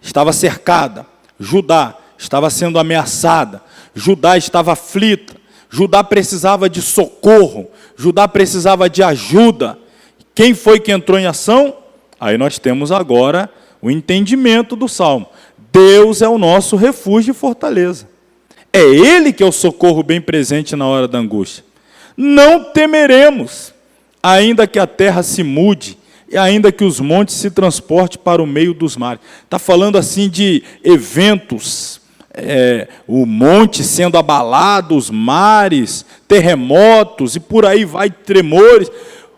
estava cercada, Judá estava sendo ameaçada, Judá estava aflita, Judá precisava de socorro, Judá precisava de ajuda. Quem foi que entrou em ação? Aí nós temos agora o entendimento do Salmo. Deus é o nosso refúgio e fortaleza. É Ele que é o socorro bem presente na hora da angústia. Não temeremos, ainda que a terra se mude, e ainda que os montes se transportem para o meio dos mares. Está falando assim de eventos, o monte sendo abalado, os mares, terremotos, e por aí vai, tremores,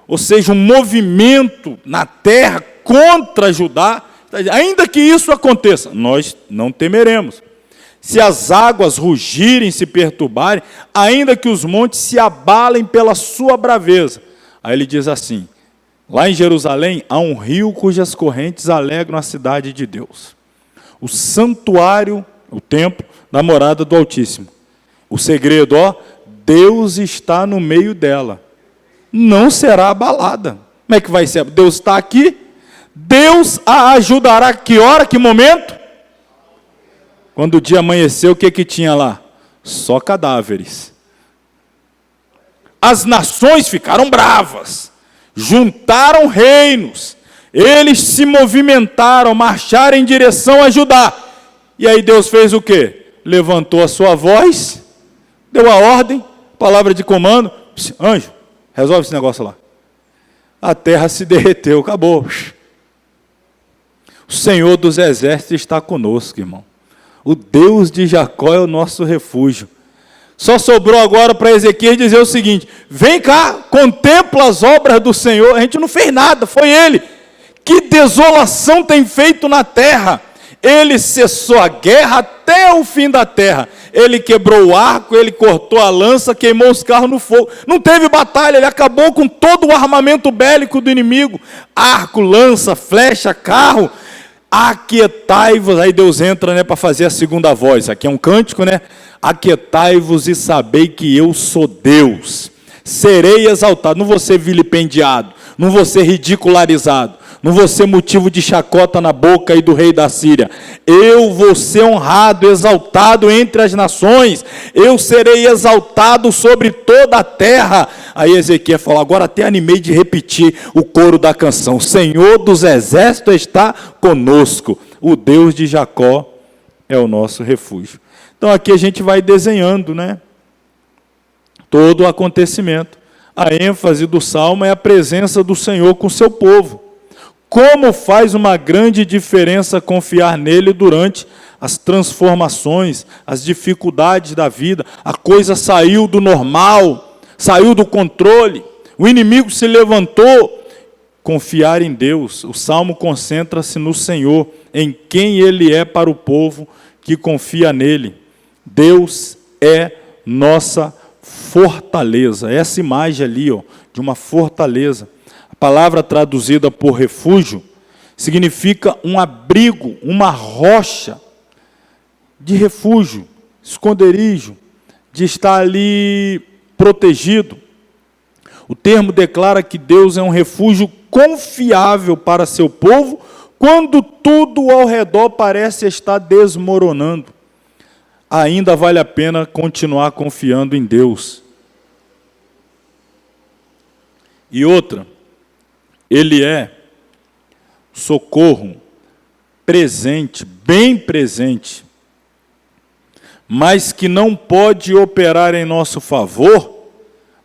ou seja, um movimento na terra contra Judá. Ainda que isso aconteça, nós não temeremos. Se as águas rugirem, se perturbarem, ainda que os montes se abalem pela sua braveza. Aí ele diz assim, lá em Jerusalém, há um rio cujas correntes alegram a cidade de Deus. O santuário, o templo da morada do Altíssimo. O segredo, Deus está no meio dela. Não será abalada. Como é que vai ser? Deus está aqui, Deus a ajudará. Que hora, que momento? Quando o dia amanheceu, o que tinha lá? Só cadáveres. As nações ficaram bravas, juntaram reinos, eles se movimentaram, marcharam em direção a Judá. E aí Deus fez o quê? Levantou a sua voz, deu a ordem, palavra de comando, anjo, resolve esse negócio lá. A terra se derreteu, acabou. O Senhor dos exércitos está conosco, irmão. O Deus de Jacó é o nosso refúgio. Só sobrou agora para Ezequias dizer o seguinte: vem cá, contempla as obras do Senhor. A gente não fez nada, foi Ele. Que desolação tem feito na terra. Ele cessou a guerra até o fim da terra. Ele quebrou o arco, ele cortou a lança, queimou os carros no fogo. Não teve batalha, ele acabou com todo o armamento bélico do inimigo. Arco, lança, flecha, carro. Aquietai-vos, aí Deus entra, para fazer a segunda voz. Aqui é um cântico, Aquietai-vos e sabei que eu sou Deus. Serei exaltado, não vou ser vilipendiado, não vou ser ridicularizado, não vou ser motivo de chacota na boca aí do rei da Síria. Eu vou ser honrado, exaltado entre as nações. Eu serei exaltado sobre toda a terra. Aí Ezequiel falou, agora até animei de repetir o coro da canção. O Senhor dos exércitos está conosco. O Deus de Jacó é o nosso refúgio. Então aqui a gente vai desenhando, todo o acontecimento. A ênfase do Salmo é a presença do Senhor com o seu povo. Como faz uma grande diferença confiar nele durante as transformações, as dificuldades da vida. A coisa saiu do normal, saiu do controle, o inimigo se levantou. Confiar em Deus. O Salmo concentra-se no Senhor, em quem Ele é para o povo que confia nele. Deus é nossa fortaleza. Essa imagem ali, de uma fortaleza. A palavra traduzida por refúgio significa um abrigo, uma rocha de refúgio, esconderijo, de estar ali protegido. O termo declara que Deus é um refúgio confiável para seu povo quando tudo ao redor parece estar desmoronando. Ainda vale a pena continuar confiando em Deus. E outra, Ele é socorro presente, bem presente, mas que não pode operar em nosso favor,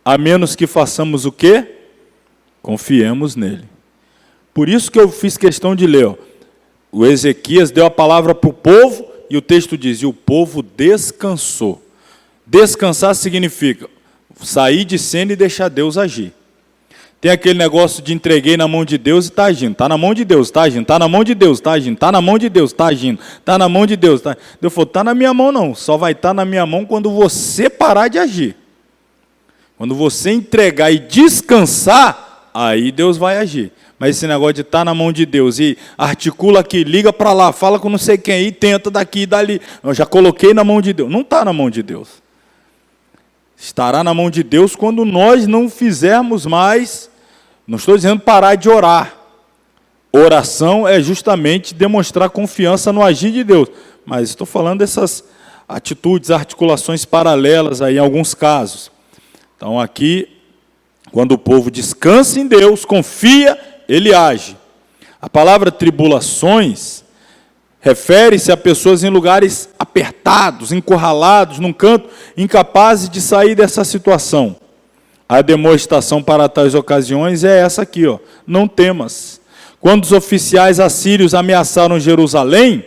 a menos que façamos o quê? Confiemos nele. Por isso que eu fiz questão de ler. O Ezequias deu a palavra para o povo, e o texto diz, e o povo descansou. Descansar significa sair de cena e deixar Deus agir. Tem aquele negócio de entreguei na mão de Deus e está agindo. Está na mão de Deus, está agindo. Está na mão de Deus, está agindo. Está na mão de Deus, está agindo. Está na mão de Deus. Tá... Deus falou, está na minha mão não. Só vai estar na minha mão quando você parar de agir. Quando você entregar e descansar, aí Deus vai agir. Mas esse negócio de estar na mão de Deus e articula aqui, liga para lá, fala com não sei quem aí, tenta daqui e dali. Eu já coloquei na mão de Deus. Não está na mão de Deus. Estará na mão de Deus quando nós não fizermos mais. Não estou dizendo parar de orar. Oração é justamente demonstrar confiança no agir de Deus. Mas estou falando dessas atitudes, articulações paralelas aí em alguns casos. Então aqui, quando o povo descansa em Deus, confia, ele age. A palavra tribulações refere-se a pessoas em lugares apertados, encurralados, num canto, incapazes de sair dessa situação. A demonstração para tais ocasiões é essa aqui, ó. Não temas. Quando os oficiais assírios ameaçaram Jerusalém,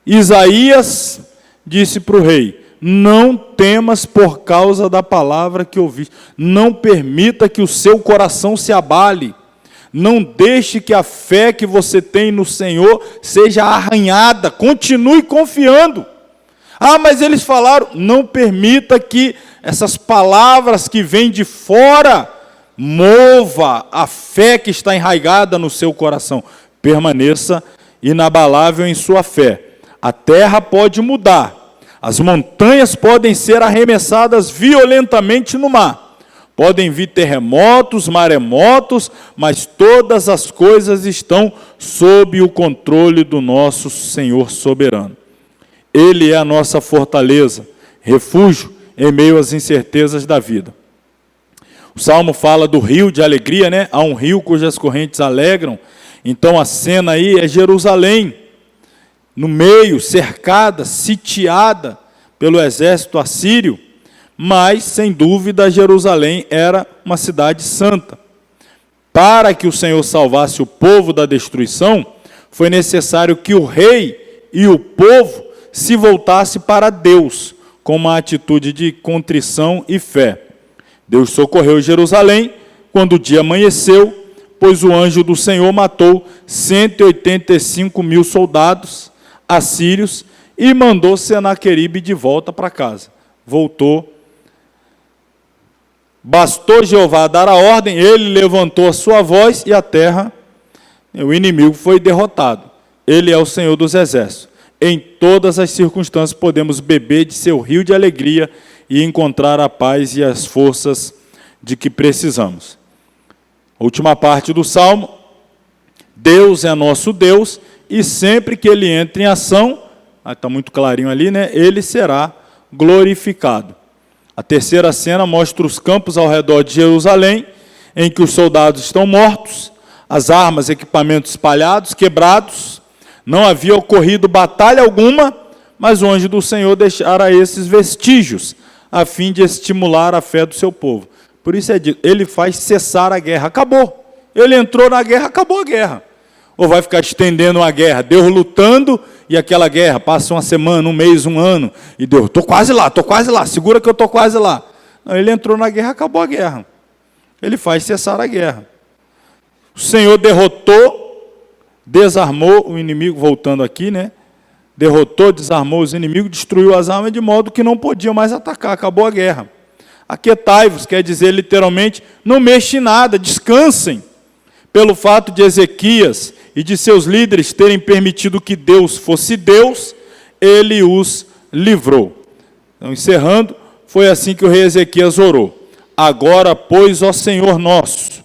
Isaías disse para o rei, não temas por causa da palavra que ouviste. Não permita que o seu coração se abale. Não deixe que a fé que você tem no Senhor seja arranhada. Continue confiando. Ah, mas eles falaram, não permita que essas palavras que vêm de fora mova a fé que está enraizada no seu coração. Permaneça inabalável em sua fé. A terra pode mudar. As montanhas podem ser arremessadas violentamente no mar. Podem vir terremotos, maremotos, mas todas as coisas estão sob o controle do nosso Senhor soberano. Ele é a nossa fortaleza, refúgio em meio às incertezas da vida. O Salmo fala do rio de alegria, né? Há um rio cujas correntes alegram. Então a cena aí é Jerusalém, no meio, cercada, sitiada pelo exército assírio, mas, sem dúvida, Jerusalém era uma cidade santa. Para que o Senhor salvasse o povo da destruição, foi necessário que o rei e o povo se voltasse para Deus, com uma atitude de contrição e fé. Deus socorreu Jerusalém quando o dia amanheceu, pois o anjo do Senhor matou 185.000 soldados assírios e mandou Senaqueribe de volta para casa. Voltou. Bastou Jeová dar a ordem, ele levantou a sua voz e a terra, o inimigo foi derrotado. Ele é o Senhor dos exércitos. Em todas as circunstâncias podemos beber de seu rio de alegria e encontrar a paz e as forças de que precisamos. A última parte do Salmo, Deus é nosso Deus, e sempre que ele entra em ação, está muito clarinho ali, né? Ele será glorificado. A terceira cena mostra os campos ao redor de Jerusalém, em que os soldados estão mortos, as armas, equipamentos espalhados, quebrados. Não havia ocorrido batalha alguma, mas o anjo do Senhor deixara esses vestígios, a fim de estimular a fé do seu povo. Por isso é dito, ele faz cessar a guerra. Acabou. Ele entrou na guerra, acabou a guerra. Ou vai ficar estendendo a guerra, Deus lutando, e aquela guerra passa uma semana, um mês, um ano, e Deus, estou quase lá, segura que eu estou quase lá. Não, ele entrou na guerra, acabou a guerra. Ele faz cessar a guerra. O Senhor derrotou, desarmou o inimigo, voltando aqui, né? Derrotou, desarmou os inimigos, destruiu as armas de modo que não podiam mais atacar, acabou a guerra. Aquietai-vos, quer dizer literalmente, não mexe em nada, descansem. Pelo fato de Ezequias e de seus líderes terem permitido que Deus fosse Deus, ele os livrou. Então, encerrando, foi assim que o rei Ezequias orou. Agora, pois, ó Senhor nosso,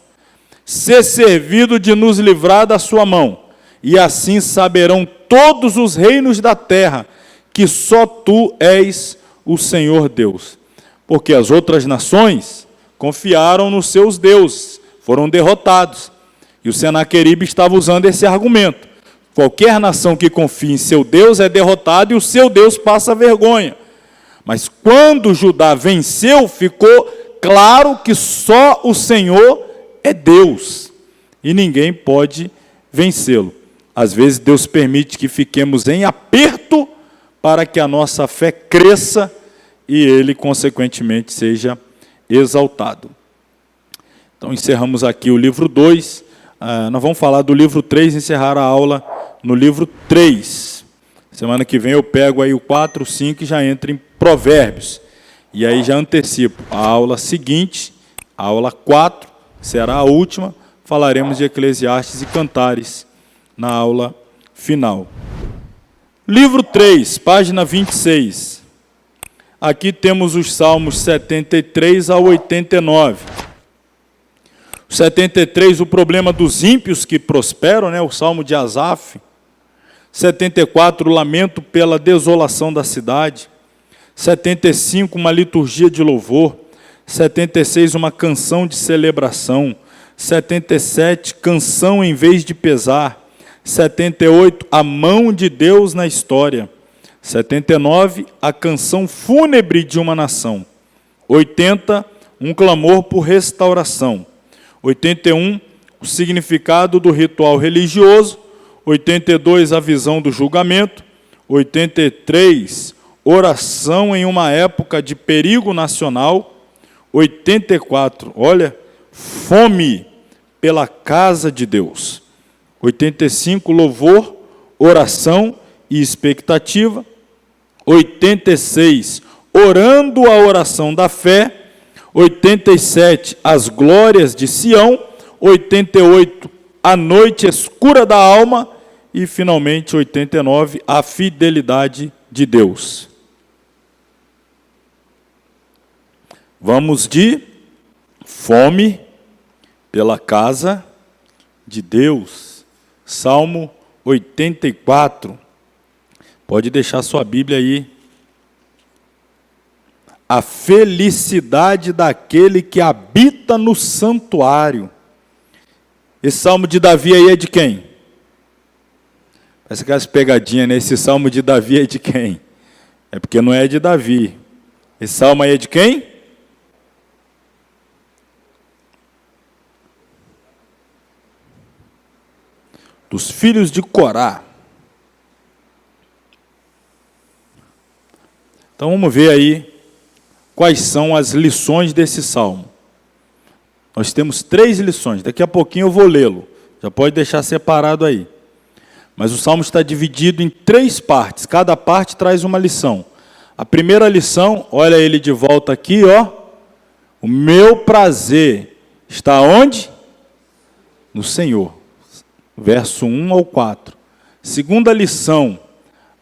sê servido de nos livrar da sua mão, e assim saberão todos os reinos da terra que só tu és o Senhor Deus. Porque as outras nações confiaram nos seus deuses, foram derrotados. E o Senaqueribe estava usando esse argumento. Qualquer nação que confie em seu Deus é derrotada e o seu Deus passa vergonha. Mas quando Judá venceu, ficou claro que só o Senhor é Deus. E ninguém pode vencê-lo. Às vezes Deus permite que fiquemos em aperto para que a nossa fé cresça e ele, consequentemente, seja exaltado. Então, encerramos aqui o livro 2. Nós vamos falar do livro 3, encerrar a aula no livro 3. Semana que vem eu pego aí o 4, 5 e já entro em Provérbios. E aí já antecipo a aula seguinte, a aula 4, será a última, falaremos de Eclesiastes e Cantares na aula final. Livro 3, página 26. Aqui temos os salmos 73 a 89. 73, o problema dos ímpios que prosperam, né? O salmo de Asaf. 74, o lamento pela desolação da cidade. 75, uma liturgia de louvor. 76, uma canção de celebração. 77, canção em vez de pesar. 78, a mão de Deus na história. 79, a canção fúnebre de uma nação. 80, um clamor por restauração. 81, o significado do ritual religioso. 82, a visão do julgamento. 83, oração em uma época de perigo nacional. 84, olha, fome pela casa de Deus. 85, louvor, oração e expectativa. 86, orando a oração da fé. 87, as glórias de Sião. 88, a noite escura da alma. E, finalmente, 89, a fidelidade de Deus. Vamos de fome pela casa de Deus. Salmo 84. Pode deixar sua Bíblia aí. A felicidade daquele que habita no santuário. Esse salmo de Davi aí é de quem? Parece aquelas pegadinhas, né? Esse salmo de Davi é de quem? É porque não é de Davi. Esse salmo aí é de quem? Dos filhos de Corá. Então vamos ver aí quais são as lições desse salmo. Nós temos 3 lições, daqui a pouquinho eu vou lê-lo, já pode deixar separado aí. Mas o salmo está dividido em 3 partes, cada parte traz uma lição. A primeira lição, olha ele de volta aqui, ó. O meu prazer está onde? No Senhor. Verso 1 ao 4. Segunda lição,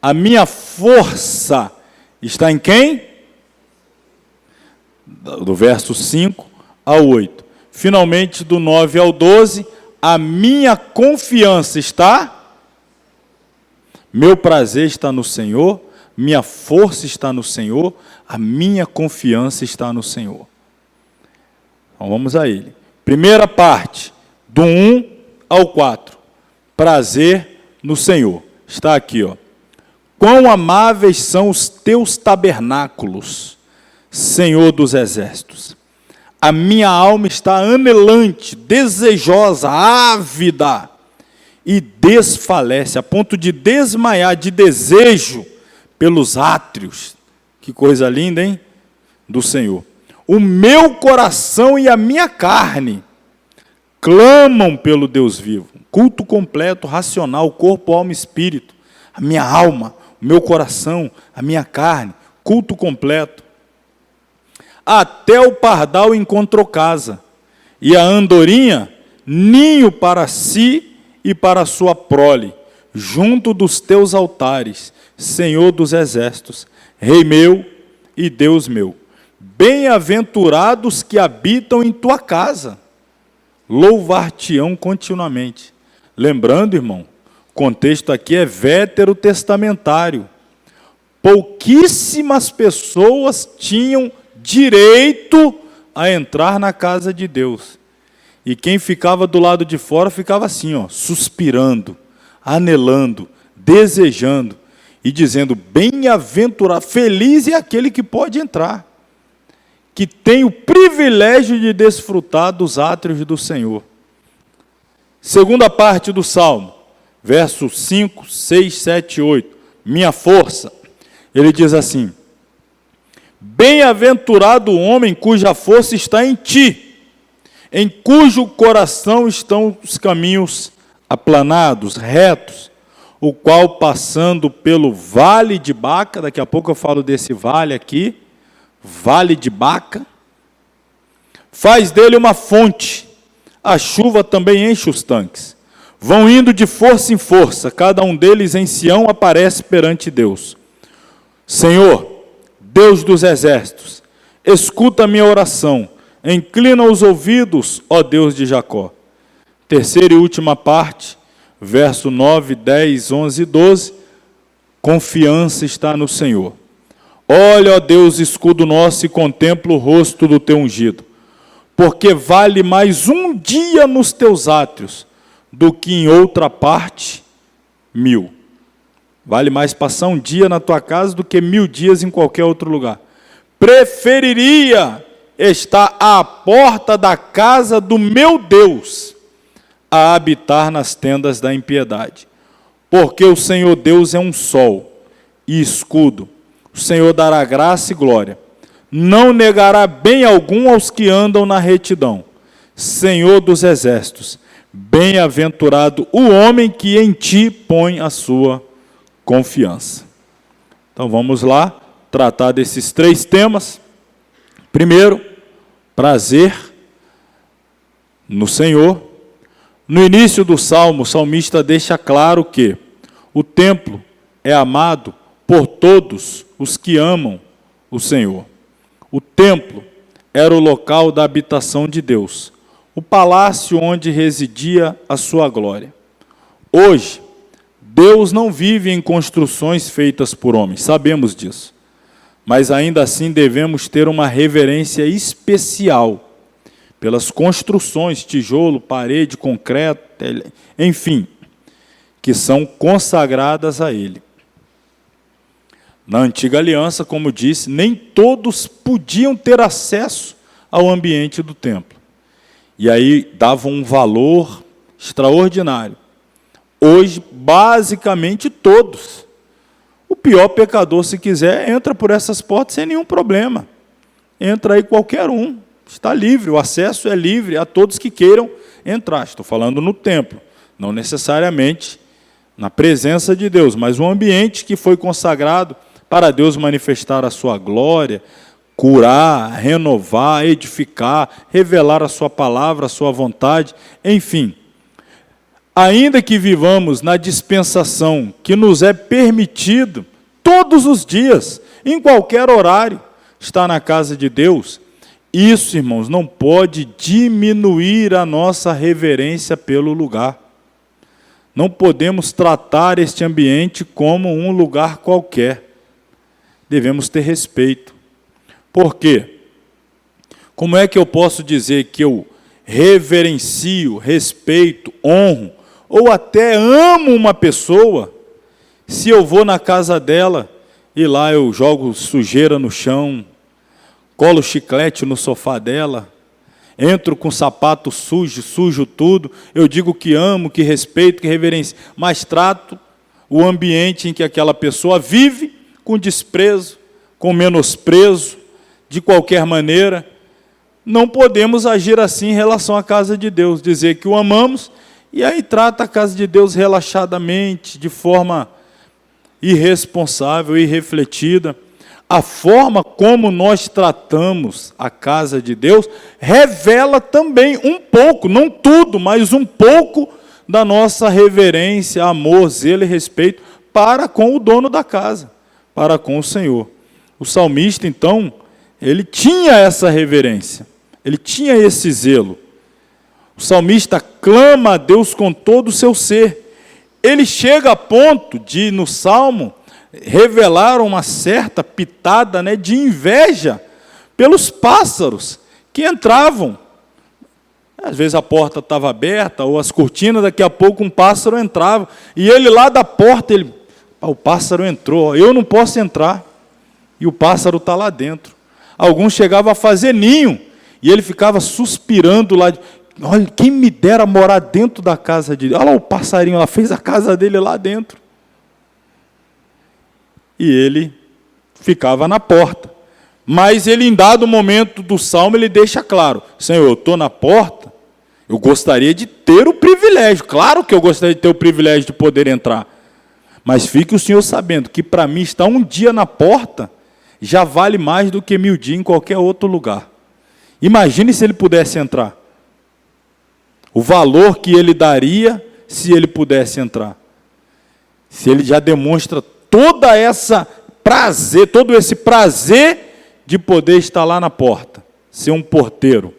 a minha força está em quem? Do verso 5 ao 8. Finalmente, do 9 ao 12, a minha confiança está? Meu prazer está no Senhor, minha força está no Senhor, a minha confiança está no Senhor. Então vamos a ele. Primeira parte, do 1 ao 4. Prazer no Senhor. Está aqui, ó. Quão amáveis são os teus tabernáculos, Senhor dos exércitos. A minha alma está anelante, desejosa, ávida, e desfalece, a ponto de desmaiar de desejo pelos átrios. Que coisa linda, hein? Do Senhor. O meu coração e a minha carne clamam pelo Deus vivo. Culto completo, racional, corpo, alma e espírito. A minha alma, o meu coração, a minha carne, culto completo. Até o pardal encontrou casa, e a andorinha, ninho para si e para a sua prole, junto dos teus altares, Senhor dos exércitos, Rei meu e Deus meu. Bem-aventurados que habitam em tua casa, louvar-te-ão continuamente. Lembrando, irmão, o contexto aqui é veterotestamentário. Pouquíssimas pessoas tinham direito a entrar na casa de Deus. E quem ficava do lado de fora ficava assim, ó, suspirando, anelando, desejando e dizendo: bem-aventurado, feliz é aquele que pode entrar, que tem o privilégio de desfrutar dos átrios do Senhor. Segunda parte do Salmo, versos 5, 6, 7 e 8. Minha força. Ele diz assim: bem-aventurado o homem cuja força está em ti, em cujo coração estão os caminhos aplanados, retos, o qual passando pelo vale de Baca, daqui a pouco eu falo desse vale aqui, vale de Baca, faz dele uma fonte, a chuva também enche os tanques. Vão indo de força em força, cada um deles em Sião aparece perante Deus. Senhor, Deus dos exércitos, escuta a minha oração, inclina os ouvidos, ó Deus de Jacó. Terceira e última parte, verso 9, 10, 11 e 12, confiança está no Senhor. Olha, ó Deus, escudo nosso, e contempla o rosto do teu ungido, porque vale mais um dia nos teus átrios, do que em outra parte 1000. Vale mais passar um dia na tua casa do que 1000 dias em qualquer outro lugar. Preferiria estar à porta da casa do meu Deus a habitar nas tendas da impiedade. Porque o Senhor Deus é um sol e escudo. O Senhor dará graça e glória. Não negará bem algum aos que andam na retidão. Senhor dos exércitos, bem-aventurado o homem que em ti põe a sua confiança. Então vamos lá tratar desses 3 temas. Primeiro, prazer no Senhor. No início do Salmo, o salmista deixa claro que o templo é amado por todos os que amam o Senhor. O templo era o local da habitação de Deus, o palácio onde residia a sua glória. Hoje, Deus não vive em construções feitas por homens, sabemos disso. Mas ainda assim devemos ter uma reverência especial pelas construções, tijolo, parede, concreto, enfim, que são consagradas a Ele. Na antiga aliança, como disse, nem todos podiam ter acesso ao ambiente do templo. E aí davam um valor extraordinário. Hoje, basicamente todos. O pior pecador, se quiser, entra por essas portas sem nenhum problema. Entra aí qualquer um. Está livre, o acesso é livre a todos que queiram entrar. Estou falando no templo, não necessariamente na presença de Deus, mas um ambiente que foi consagrado para Deus manifestar a sua glória, curar, renovar, edificar, revelar a sua palavra, a sua vontade, enfim. Ainda que vivamos na dispensação que nos é permitido, todos os dias, em qualquer horário, estar na casa de Deus, isso, irmãos, não pode diminuir a nossa reverência pelo lugar. Não podemos tratar este ambiente como um lugar qualquer. Devemos ter respeito. Por quê? Como é que eu posso dizer que eu reverencio, respeito, honro, ou até amo uma pessoa, se eu vou na casa dela e lá eu jogo sujeira no chão, colo chiclete no sofá dela, entro com sapato sujo, sujo tudo, eu digo que amo, que respeito, que reverencio, mas trato o ambiente em que aquela pessoa vive com desprezo, com menosprezo, de qualquer maneira. Não podemos agir assim em relação à casa de Deus, dizer que o amamos, e aí trata a casa de Deus relaxadamente, de forma irresponsável, irrefletida. A forma como nós tratamos a casa de Deus revela também um pouco, não tudo, mas um pouco da nossa reverência, amor, zelo e respeito para com o dono da casa, para com o Senhor. O salmista, então, ele tinha essa reverência, ele tinha esse zelo. O salmista clama a Deus com todo o seu ser. Ele chega a ponto de, no Salmo, revelar uma certa pitada, de inveja pelos pássaros que entravam. Às vezes a porta estava aberta, ou as cortinas, daqui a pouco um pássaro entrava, e ele lá da porta, o pássaro entrou, eu não posso entrar, e o pássaro está lá dentro. Alguns chegavam a fazer ninho, e ele ficava suspirando lá, olha, quem me dera morar dentro da casa de Deus. Olha lá o passarinho, ela fez a casa dele lá dentro. E ele ficava na porta. Mas ele, em dado momento do salmo, ele deixa claro: Senhor, eu estou na porta, eu gostaria de ter o privilégio, claro que eu gostaria de ter o privilégio de poder entrar, mas fique o Senhor sabendo que para mim estar um dia na porta já vale mais do que 1000 dias em qualquer outro lugar. Imagine se ele pudesse entrar. O valor que ele daria se ele pudesse entrar. Se ele já demonstra todo esse prazer de poder estar lá na porta, ser um porteiro.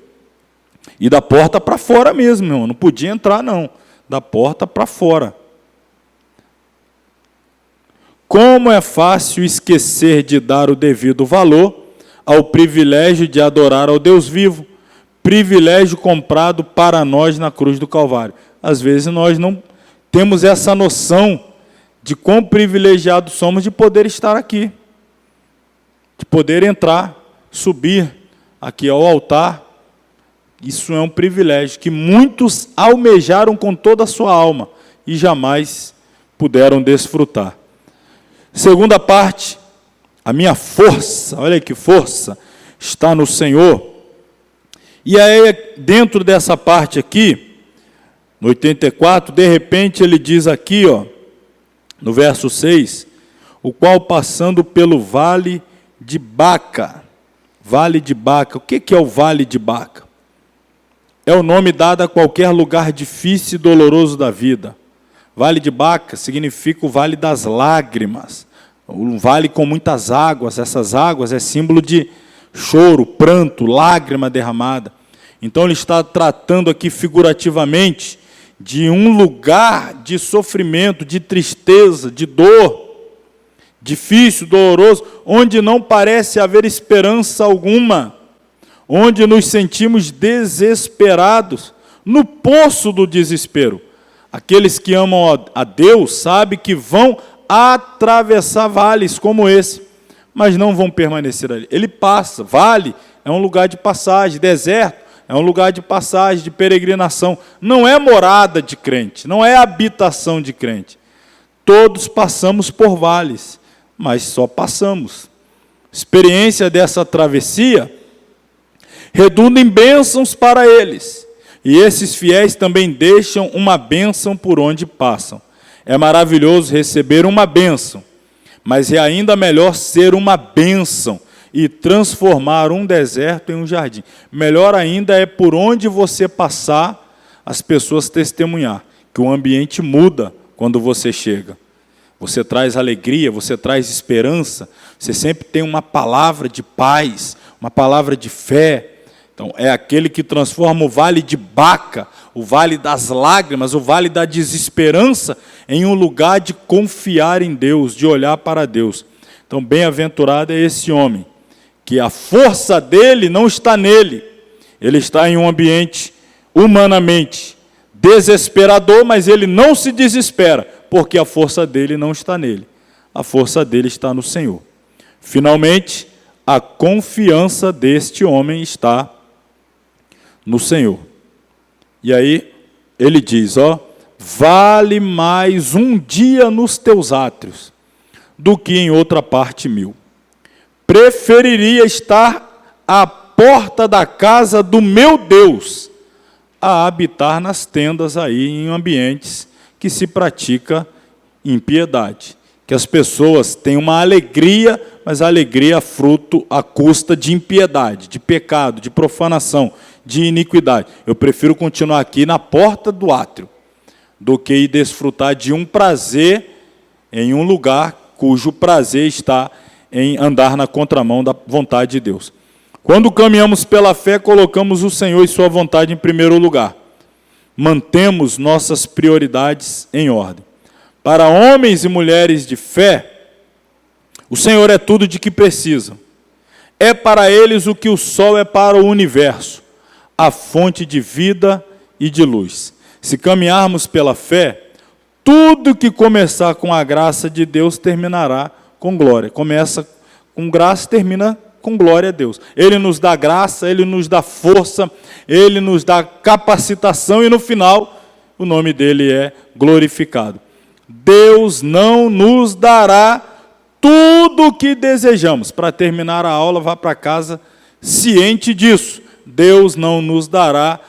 E da porta para fora mesmo, meu irmão. Não podia entrar, não. Da porta para fora. Como é fácil esquecer de dar o devido valor ao privilégio de adorar ao Deus vivo, privilégio comprado para nós na cruz do Calvário. Às vezes nós não temos essa noção de quão privilegiados somos de poder estar aqui, de poder entrar, subir aqui ao altar. Isso é um privilégio que muitos almejaram com toda a sua alma e jamais puderam desfrutar. Segunda parte, a minha força, olha que força, está no Senhor. E aí, dentro dessa parte aqui, no 84, de repente ele diz aqui, ó, no verso 6, o qual passando pelo vale de Baca. Vale de Baca. O que é o vale de Baca? É o nome dado a qualquer lugar difícil e doloroso da vida. Vale de Baca significa o vale das lágrimas. Um vale com muitas águas. Essas águas é símbolo de choro, pranto, lágrima derramada. Então ele está tratando aqui figurativamente de um lugar de sofrimento, de tristeza, de dor, difícil, doloroso, onde não parece haver esperança alguma, onde nos sentimos desesperados, no poço do desespero. Aqueles que amam a Deus sabem que vão atravessar vales como esse, mas não vão permanecer ali. Ele passa, vale é um lugar de passagem, deserto é um lugar de passagem, de peregrinação, não é morada de crente, não é habitação de crente. Todos passamos por vales, mas só passamos. Experiência dessa travessia redunda em bênçãos para eles, e esses fiéis também deixam uma bênção por onde passam. É maravilhoso receber uma bênção, mas é ainda melhor ser uma bênção e transformar um deserto em um jardim. Melhor ainda é por onde você passar, as pessoas testemunhar, que o ambiente muda quando você chega. Você traz alegria, você traz esperança, você sempre tem uma palavra de paz, uma palavra de fé. Então, é aquele que transforma o vale de Baca, o vale das lágrimas, o vale da desesperança, em um lugar de confiar em Deus, de olhar para Deus. Então, bem-aventurado é esse homem, que a força dele não está nele, ele está em um ambiente humanamente desesperador, mas ele não se desespera, porque a força dele não está nele, a força dele está no Senhor. Finalmente, a confiança deste homem está no Senhor. E aí, ele diz, ó, vale mais um dia nos teus átrios, do que em outra parte 1000. Preferiria estar à porta da casa do meu Deus, a habitar nas tendas aí, em ambientes que se pratica impiedade. Que as pessoas têm uma alegria, mas a alegria é fruto à custa de impiedade, de pecado, de profanação, de iniquidade. Eu prefiro continuar aqui na porta do átrio, do que ir desfrutar de um prazer em um lugar cujo prazer está em andar na contramão da vontade de Deus. Quando caminhamos pela fé, colocamos o Senhor e sua vontade em primeiro lugar. Mantemos nossas prioridades em ordem. Para homens e mulheres de fé, o Senhor é tudo de que precisam. É para eles o que o sol é para o universo, a fonte de vida e de luz. Se caminharmos pela fé, tudo que começar com a graça de Deus terminará com glória. Começa com graça e termina com glória a Deus. Ele nos dá graça, Ele nos dá força, Ele nos dá capacitação e no final o nome dEle é glorificado. Deus não nos dará tudo o que desejamos. Para terminar a aula, vá para casa ciente disso. Deus não nos dará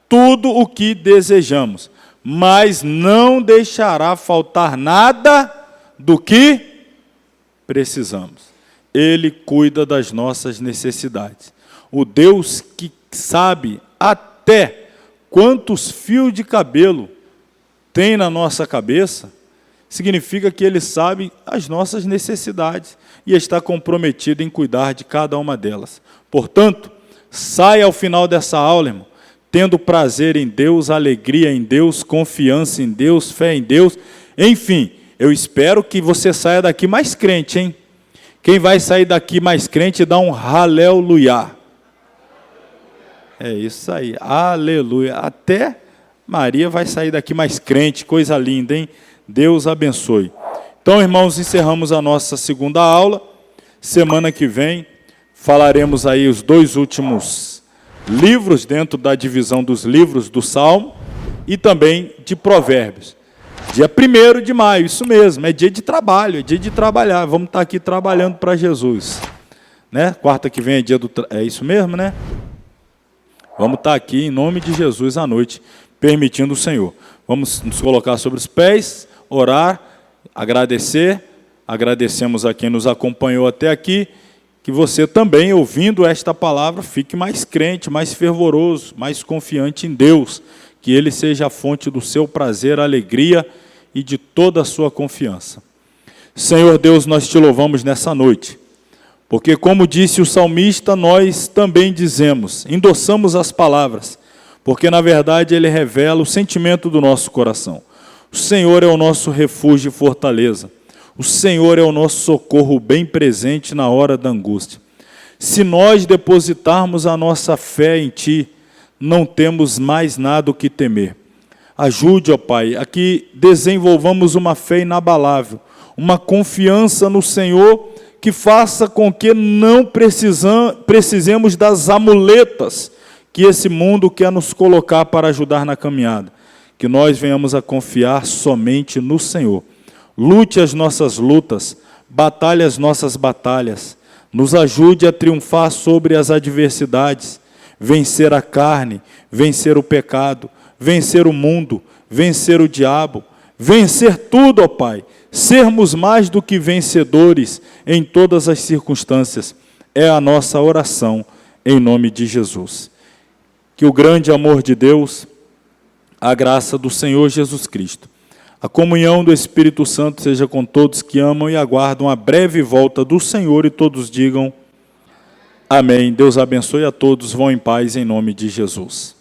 tudo o que desejamos, mas não deixará faltar nada do que precisamos. Ele cuida das nossas necessidades. O Deus que sabe até quantos fios de cabelo tem na nossa cabeça, significa que Ele sabe as nossas necessidades e está comprometido em cuidar de cada uma delas. Portanto, saia ao final dessa aula, irmão, tendo prazer em Deus, alegria em Deus, confiança em Deus, fé em Deus. Enfim, eu espero que você saia daqui mais crente, hein? Quem vai sair daqui mais crente, dá um aleluia. É isso aí, aleluia. Até Maria vai sair daqui mais crente, coisa linda, hein? Deus abençoe. Então, irmãos, encerramos a nossa segunda aula. Semana que vem falaremos aí os 2 últimos livros dentro da divisão dos livros do Salmo e também de Provérbios. Dia 1º de maio, isso mesmo, é dia de trabalho, é dia de trabalhar. Vamos estar aqui trabalhando para Jesus. Né? Quarta que vem é dia do... É isso mesmo, né? Vamos estar aqui em nome de Jesus à noite, permitindo o Senhor. Vamos nos colocar sobre os pés, orar, agradecer. Agradecemos a quem nos acompanhou até aqui. Que você também, ouvindo esta palavra, fique mais crente, mais fervoroso, mais confiante em Deus. Que Ele seja a fonte do seu prazer, alegria e de toda a sua confiança. Senhor Deus, nós te louvamos nessa noite. Porque, como disse o salmista, nós também dizemos, endossamos as palavras, porque, na verdade, ele revela o sentimento do nosso coração. O Senhor é o nosso refúgio e fortaleza. O Senhor é o nosso socorro bem presente na hora da angústia. Se nós depositarmos a nossa fé em Ti, não temos mais nada o que temer. Ajude, ó Pai, a que desenvolvamos uma fé inabalável, uma confiança no Senhor que faça com que não precisemos das amuletas que esse mundo quer nos colocar para ajudar na caminhada. Que nós venhamos a confiar somente no Senhor. Lute as nossas lutas, batalhe as nossas batalhas, nos ajude a triunfar sobre as adversidades, vencer a carne, vencer o pecado, vencer o mundo, vencer o diabo, vencer tudo, ó Pai, sermos mais do que vencedores em todas as circunstâncias, é a nossa oração em nome de Jesus. Que o grande amor de Deus, a graça do Senhor Jesus Cristo, a comunhão do Espírito Santo seja com todos que amam e aguardam a breve volta do Senhor, e todos digam amém. Deus abençoe a todos, vão em paz em nome de Jesus.